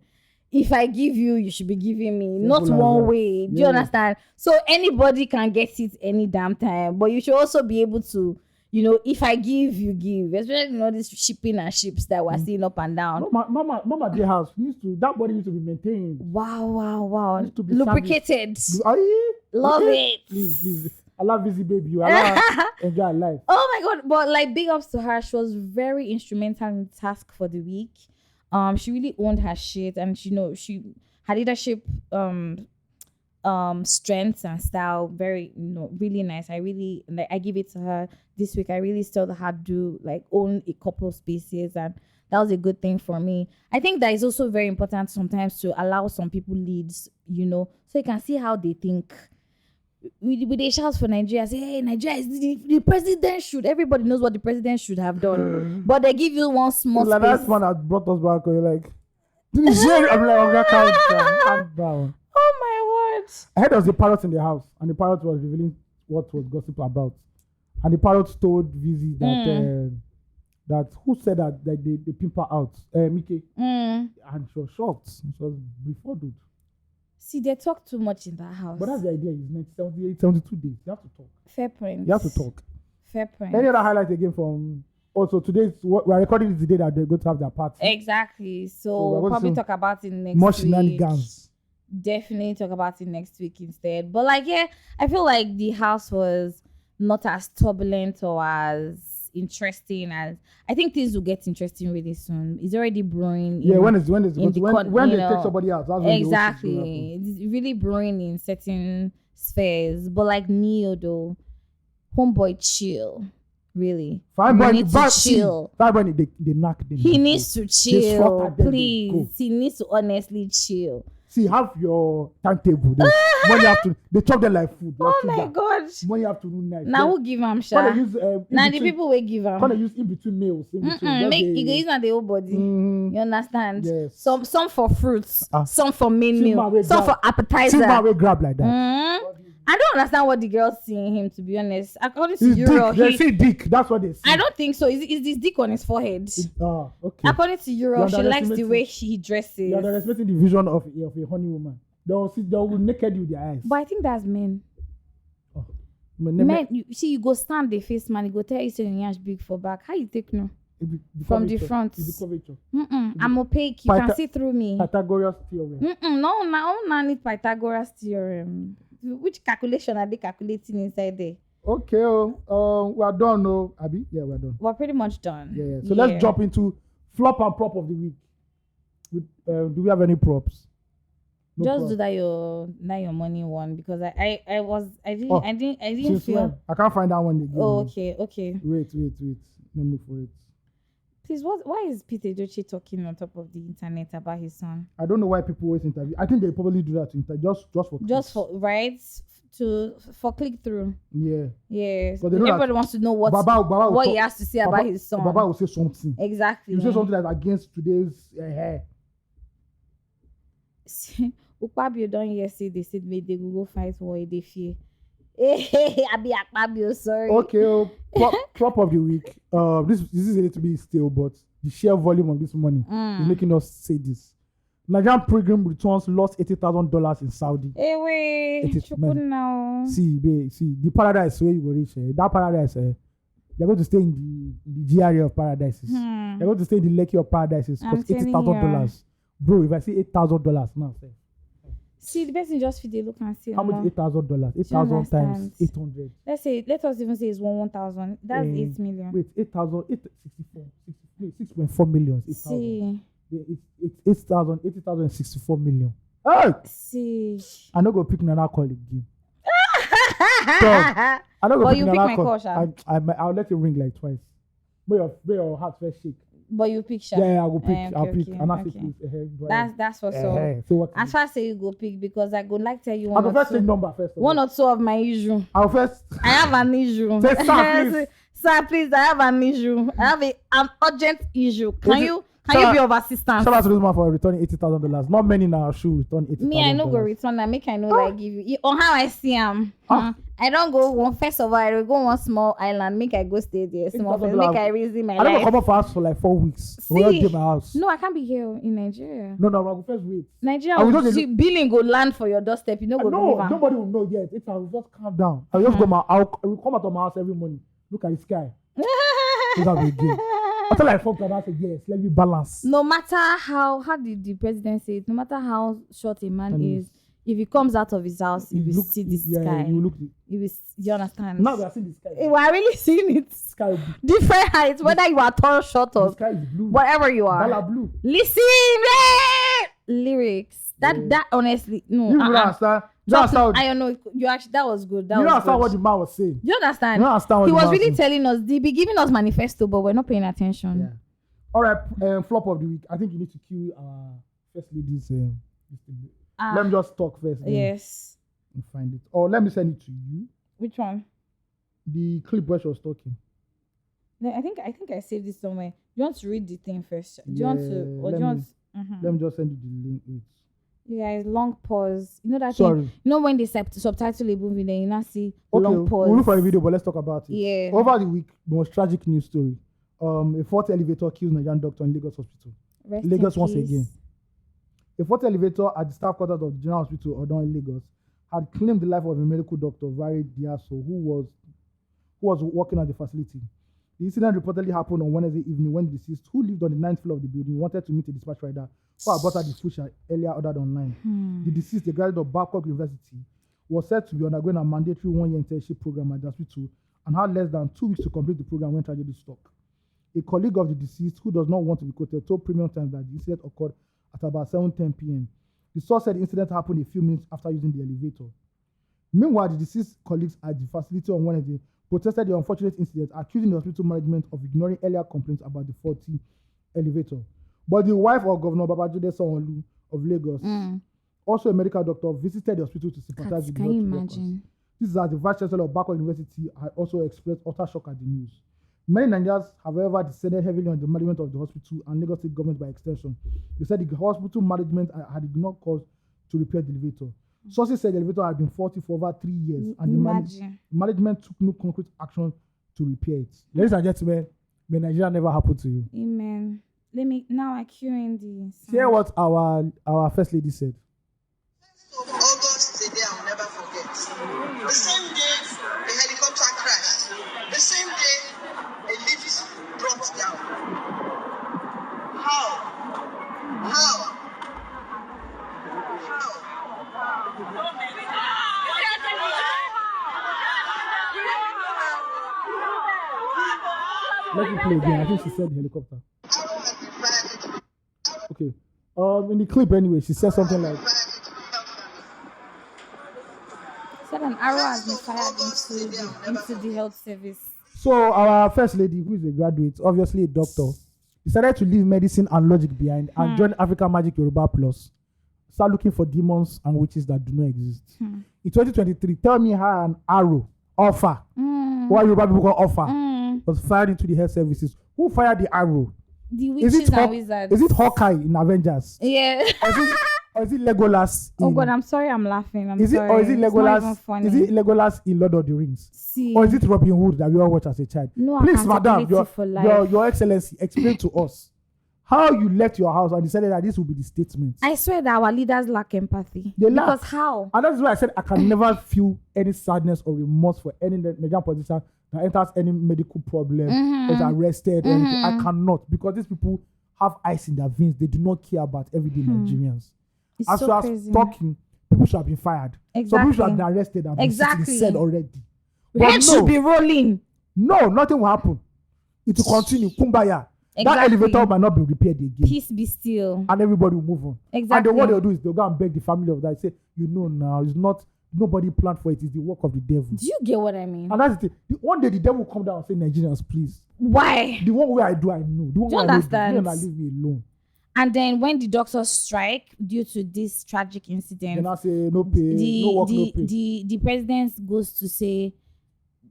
if I give you, you should be giving me, not one way. Do you understand? So anybody can get it any damn time, but you should also be able to, if I give, you give. Especially this shipping and ships that we're seeing up and down. Mama, the house that body needs to be maintained. Wow. Needs to be lubricated. Love it. Please. I love busy baby. You enjoy life. Oh my God! But big ups to her. She was very instrumental in the task for the week. She really owned her shit, and she her leadership, strengths and style, very really nice. I give it to her this week. I really saw her do own a couple of spaces, and that was a good thing for me. I think that is also very important sometimes to allow some people leads, so you can see how they think. With the shouts for Nigeria, say, hey, Nigeria is the president should. Everybody knows what the president should have done, but they give you one small space. That's one that brought us back. You're like, I'm like, calm down. Oh my word! I heard there was a parrot in the house, and the parrot was revealing what was gossip about, and the parrot told Vizzy that who said that they pimp her out, Mickey, and she was shocked. She was before dude. See, they talk too much in that house. But that's the idea. It's 72 days. You have to talk. Fair point. You have to talk. Fair point. Any other highlight again from... Also, today, we're recording this day that they're going to have their party. Exactly. So we'll probably talk about it next more week. Shenanigans. Definitely talk about it next week instead. But I feel like the house was not as turbulent or as interesting as... I think things will get interesting really soon. It's already brewing. When they take somebody else. That's exactly. It's really brewing in certain spheres. But Neo though, homeboy chill. Really. Fine boy, chill. Fine boy, they knock them. He needs to chill. Please. He needs to honestly chill. See, have your timetable. When you have to, they chop them like food. Oh my God! When you have to do night. Now who give them shot? Now the people will give them. Can they use in between meals? You go use on the whole body. You understand? Yes. Some for fruits, some for main meal, some for appetizer. Some will grab like that. I don't understand what the girls see in him, to be honest. According to Euro, they see dick. That's what they see. I don't think so. Is this dick on his forehead? Okay. According to Euro, she likes the way he dresses. You're underestimating the vision of a honey woman. They will naked you with their eyes. But I think that's men. Men, you go stand the face, man. You go tell you say your yash big for back. How you take no? From the front. I'm opaque. You can see through me. Pythagoras theorem. No need Pythagoras theorem. Which calculation are they calculating inside there? Okay, we're done, no, Abby? Yeah, we're done. We're pretty much done. Yeah. So let's jump into flop and prop of the week. Do we have any props? No Just props. do that your money one because I didn't feel. When? I can't find that one again. Oh, okay. Wait. Let me look for it. Please, why is Pete Edochie talking on top of the internet about his son? I don't know why people always interview. I think they probably do that to just for clicks. Just for right for click through. Yeah. Yes. But Everybody wants to know what he has to say about his son. Baba will say something. Exactly. You say something that's against today's hair. Ukpabio don't hear say they said maybe they go fight war they fear. Hey, I be Akpabio, sorry. Okay, prop of the week. This is a little bit stale, but the sheer volume of this money is making us say this. Nigerian pilgrim returns lost $80,000 in Saudi. Hey, wait, now. See, the paradise where you go reach. That paradise, you're going to stay in the GRA of paradises. You're going to stay in the Lekki of paradises because $80,000. Bro, if I see $8,000 now, say. See, the person just feed the look and see. How much is $8,000? 8,000 times 800. Let us even say it's 1,000. That's 8 million. Wait, 6.4 million. 8,000. See. It's 80,064 million. Hey! See. I'm not going to pick another call again. I'm not going to pick another call. I'll let it ring like twice. May your heart first shake. But you pick Sha. Yeah, I will pick. I'll pick. And okay. Please. That's what's up. So what? As far as say you go pick because I go like tell you one or two. Number first. One or two of my issue. I'll first. I have an issue. Say, sir, please. Sir, please. I have an issue. I have an urgent issue. Can you be of assistance? Shout out to this man for returning $80,000. Not many now should return $80,000. Me, I no go return that. Make I know like give you. On how I see him. I don't go one first of all. I will go one small island. Make I go stay there. Small first, make I reason my life. I don't come up for us for like 4 weeks. See, my house. No, I can't be here in Nigeria. No, I will first wait. Nigeria, billing go land for your doorstep. You know go No, nobody will know yet. I will just calm down. I will just go. I will come out of my house every morning. Look at the sky. Until I fucked up, I said yes. Let me balance. No matter how did the president say it? No matter how short a man is, if he comes out of his house, he will see the sky. You understand? Now we are seeing the sky. We are really seeing it. Sky different heights, whether you are tall, short, or the sky is blue. Whatever you are. Bala blue. Listen, lyrics. That honestly, no. You understand? I don't know. You actually that was good. You understand what the man was saying? You understand? You understand what he was really saying? telling us. They be giving us manifesto, but we're not paying attention. Yeah. All right. Flop of the week. I think you need to cue first lady's. Let me just talk first. Yes. And find it. Or let me send it to you. Which one? The clip where she was talking. I think I saved it somewhere. You want to read the thing first? Do you want to? Or do you want? Let me just send you the link. You guys, long pause. You know that Sorry. thing? You know when they subtitle a movie, then you now see long pause. We'll look for a video, but let's talk about it. Yeah. Over the week, most tragic news story. A fourth elevator kills Nigerian doctor in Lagos hospital. Lagos once again. A fourth elevator at the staff quarters of the General Hospital Odon in Lagos had claimed the life of a medical doctor, Vare Diaso, who was working at the facility. The incident reportedly happened on Wednesday evening when the deceased, who lived on the 9th floor of the building, wanted to meet a dispatch rider who had bought her the food she had earlier ordered online. The deceased, a graduate of Babcock University, was said to be undergoing a mandatory 1-year internship program at the hospital and had less than 2 weeks to complete the program when tragedy struck. A colleague of the deceased, who does not want to be quoted, told Premium Times that the incident occurred at about 7:10 p.m. The source said the incident happened a few minutes after using the elevator. Meanwhile, the deceased colleagues at the facility on Wednesday protested the unfortunate incident, accusing the hospital management of ignoring earlier complaints about the faulty elevator. But the wife of Governor Babajide Sanwo-Olu of Lagos, also a medical doctor, visited the hospital to sympathize with the health workers. This is as the Vice Chancellor of Babcock University had also expressed utter shock at the news. Many Nigerians have, however, descended heavily on the management of the hospital and Lagos State government by extension. They said the hospital management had ignored calls to repair the elevator. Sources said the elevator had been faulty for over 3 years, and the management took no concrete action to repair it. Ladies and gentlemen, may Nigeria never happen to you. Amen. Now I cue in the sound. Hear what our first lady said. August is a day I will never forget. The same day a helicopter crashed. The same day a lift dropped down. How? Let me play again. I think she said the helicopter. Okay. In the clip anyway, she said something like, Said an arrow has been fired into the health service. so our first lady, who is a graduate, obviously a doctor, decided to leave medicine and logic behind and join African Magic Yoruba Plus. Start looking for demons and witches that do not exist. In 2023, tell me how an arrow offer, what Yoruba people call offer, was fired into the health services. Who fired the arrow? The witches and wizards. Is it Hawkeye in Avengers? Yeah. Or is it Legolas? Oh God, I'm sorry, I'm laughing. Is it Legolas? Is it Legolas in Lord of the Rings? See. Or is it Robin Hood that we all watch as a child? No, please, madam, your your excellency, explain to us how you left your house and decided that this will be the statement. I swear that our leaders lack empathy. They lack. Because how? And that's why I said I can never feel any sadness or remorse for any Nigerian politician that enters any medical problem, is arrested, or anything. I cannot, because these people have ice in their veins. They do not care about everyday Nigerians. It's as so well crazy. as talking, people should have been fired. Exactly. Some people should have been arrested and been sitting in cell already. Head should be rolling. No, nothing will happen. It will continue. Kumbaya. That elevator might not be repaired again. Peace be still. And everybody will move on. Exactly. And then what they'll do is they'll go and beg the family of that. Say, now, it's not, nobody planned for it. It's the work of the devil. Do you get what I mean? And that's the thing. One day the devil will come down and say, Nigerians, please. Why? The one way I do, I know. The one Do you way understand? I know, leave me alone. And then when the doctors strike due to this tragic incident, then I say no pay, no work, no pay. The president goes to say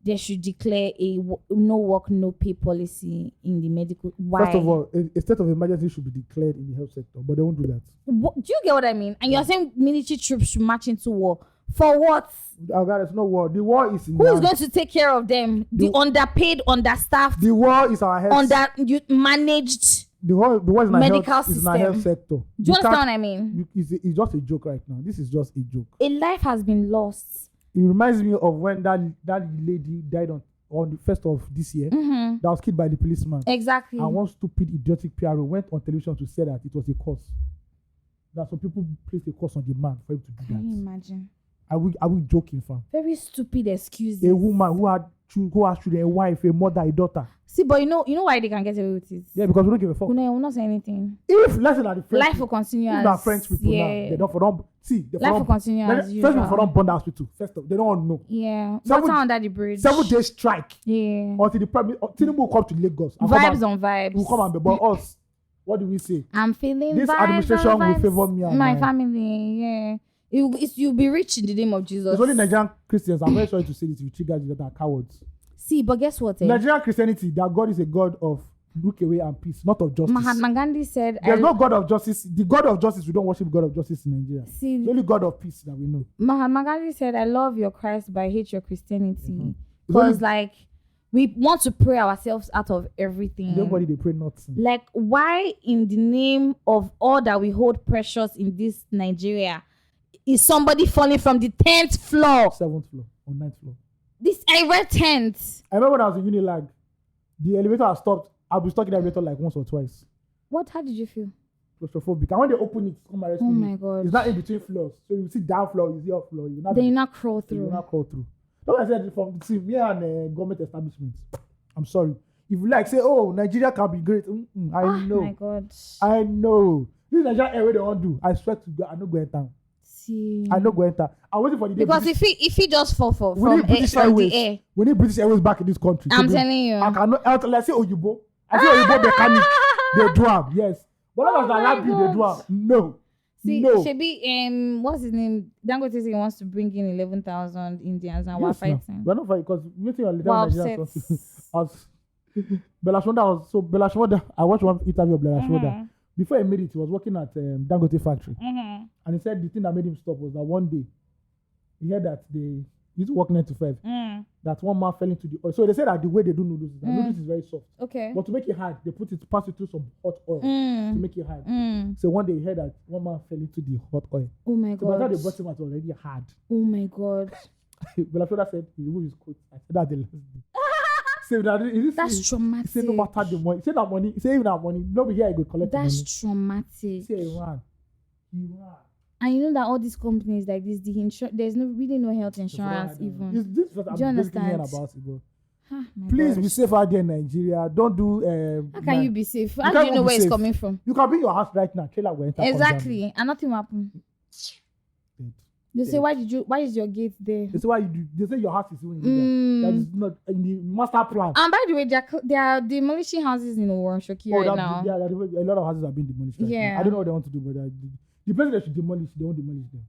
they should declare a no work, no pay policy in the medical. Why? First of all, a state of emergency should be declared in the health sector, but they won't do that. Do you get what I mean? And you're saying military troops should march into war. For what? Oh God, there's no war. The war is in Who is going to take care of them? The underpaid, understaffed. The war is our health. Managed. The war is in our medical health, system. is in our health sector. Do you understand what I mean? It's just a joke right now. This is just a joke. A life has been lost. It reminds me of when that lady died on the 1st of this year. That was killed by the policeman. Exactly. And one stupid idiotic PRO went on television to say that it was a curse. That some people placed a curse on the man for him to do that. Can you imagine? Are we joking, fam? Very stupid excuses. A woman who has children, a wife, a mother, a daughter. See, but you know why they can get away with it? Yeah, because we don't give a fuck. No, we'll not say anything. If let's say that the French life will continue as the French people now, they don't see. Life will continue as usual. First people don't burn the hospital. First of, they don't know. Yeah, water under the bridge. 7 days strike. Yeah. Until the Tinubu will come to Lagos. Vibes on vibes. We'll come and be about us. What do we say? I'm feeling this vibes administration will favor me and my family. Yeah. You'll be rich in the name of Jesus. It's only Nigerian Christians. I'm very sorry to say this. You triggers that are cowards. See, but guess what? Nigerian Christianity, their God is a God of look away and peace, not of justice. Mahatma Gandhi said, "There's no God of justice. The God of justice, we don't worship God of justice in Nigeria. See, the only God of peace that we know." Mahatma Gandhi said, "I love your Christ, but I hate your Christianity." Because we want to pray ourselves out of everything. Nobody they pray not. Like, why in the name of all that we hold precious in this Nigeria is somebody falling from the 10th floor? 7th floor or 9th floor. I read 10th. I remember when I was in Unilag, the elevator had stopped. I've been stuck in the elevator like once or twice. How did you feel? Claustrophobic. And when they open it, come and rescue me. My God. It's not in between floors. So you see down floor, you see up floor. You not crawl through. You not crawl through. That's what I said from me and government establishments. I'm sorry. If you like say, oh, Nigeria can be great. I know. Oh my God. I know. This is Nigeria area they want to do. I swear to God, I'm not going to enter. See. I'm not going to enter. I'm waiting for the day. Because if he just fall from the air. We need British Airways back in this country. I'm telling you. I cannot, let's say Oyibo. I say Oyibo mechanic. They do have, yes. But not as I love you, they do have. No. See, no. Shebi, what's his name? Dangote says he wants to bring in 11,000 Indians and we're fighting. We're not fighting because waiting on little Nigerians. Bella Shmoda, I watched one interview of Bella Shmoda. Before he made it, he was working at Dangote factory. And he said the thing that made him stop was that one day he heard that they used to work 9 to 5. That one man fell into the oil. So they said that the way they do noodles, that noodles is very soft. Okay. But to make it hard, they pass it through some hot oil to make it hard. So one day he heard that one man fell into the hot oil. Oh my God. So by the time they brought him out, it was already hard. Oh my God. Bella Shmoda said he removed his coat. I said that's the last day. That's traumatic. He said no matter the money. He said that money. He said even that money. Nobody here go collect that's money. Traumatic. He said he ran. And you know that all these companies like this, there's really no health insurance even. This is what I'm basically hearing about it, bro. Please be safe out there in Nigeria. Don't do. How can you be safe? How do you know where it's coming from? You can be in your house right now. Trailer will enter. Exactly, and nothing will happen. They say, why is your gate there? They say why you do. They say your house is in there. That is not in the master plan. And by the way, they are demolishing houses in Shoki right now. Yeah, a lot of houses have been demolished right now. I don't know what they want to do, but the place they should demolish, they won't demolish them.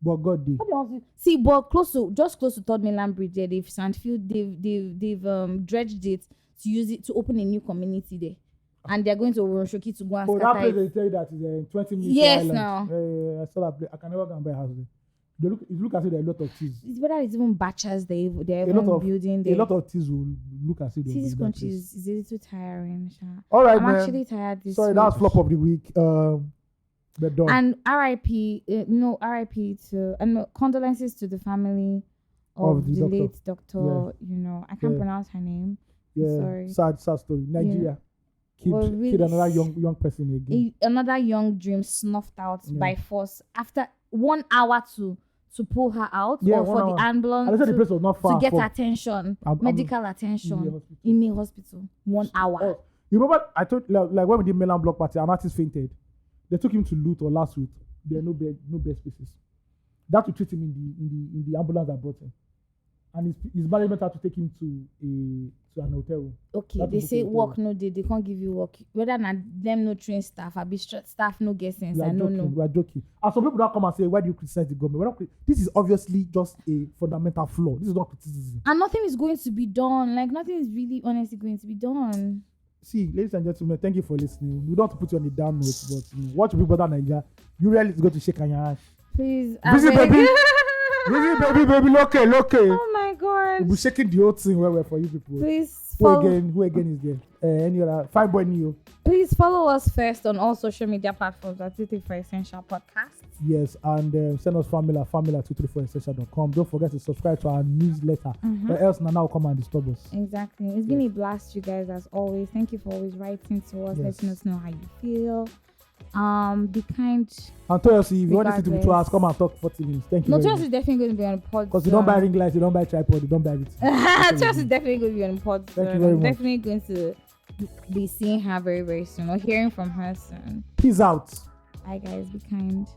But God did. See, but close to Third Mainland Bridge, they've Sandfield, they've dredged it to use it to open a new community there. And they're going to Shoki to go and that place they tell you that is 20 minutes. Yes, island. now. I saw that place. I can never go and buy a house there. It look as if there are a lot of trees. It's better it's even batches they're even building there. A lot of trees will look as if see this country is a little tiring. All right, I'm man. actually tired this Sorry, week. that's flop of the week. We're done. And RIP, RIP to and condolences to the family of the late doctor. Yeah. I can't pronounce her name. Yeah, sorry. sad story. Nigeria. Kid another young person again. Another young dream snuffed out by force after 1 hour to pull her out or for the ambulance the place was not far to get attention, medical attention in a hospital. 1 hour. Oh, you remember I told like when we did Milan block party, an artist fainted. They took him to Loot or last week. There are no bed spaces. That to treat him in the ambulance that brought him. And his management had to take him to an hotel room. Okay, they say work no day, they can't give you work. Whether than them no train staff, I be staff no get sense. I don't know. We are joking. And some people don't come and say, why do you criticize the government? This is obviously just a fundamental flaw. This is not criticism. And nothing is going to be done. Like nothing is really honestly going to be done. See, ladies and gentlemen, thank you for listening. We don't have to put you on the down note, but watch Big Brother Nigeria. You really is going to shake on your ass. Please, busy baby. Busy baby, look. Oh my God. We'll be shaking the whole thing where we're for you people. Please. Who again is there? Any other Fine Boy Neo? Please follow us first on all social media platforms at 234 Essential Podcast. Yes, and send us formula 234essential.com. Don't forget to subscribe to our newsletter. Or else Nana will come and disturb us. Exactly. It's been a blast, you guys, as always. Thank you for always writing to us, letting us know how you feel. Be kind. And tell us if you want to listen to us, come and talk 40 minutes. Thank you. No, Charles is definitely going to be on the pod. Because you don't buy ring lights, you don't buy tripod, you don't buy everything. Charles is definitely going to be on the pod. Thank you very much. Definitely going to be seeing her very, very soon or hearing from her soon. Peace out. Bye, guys. Be kind.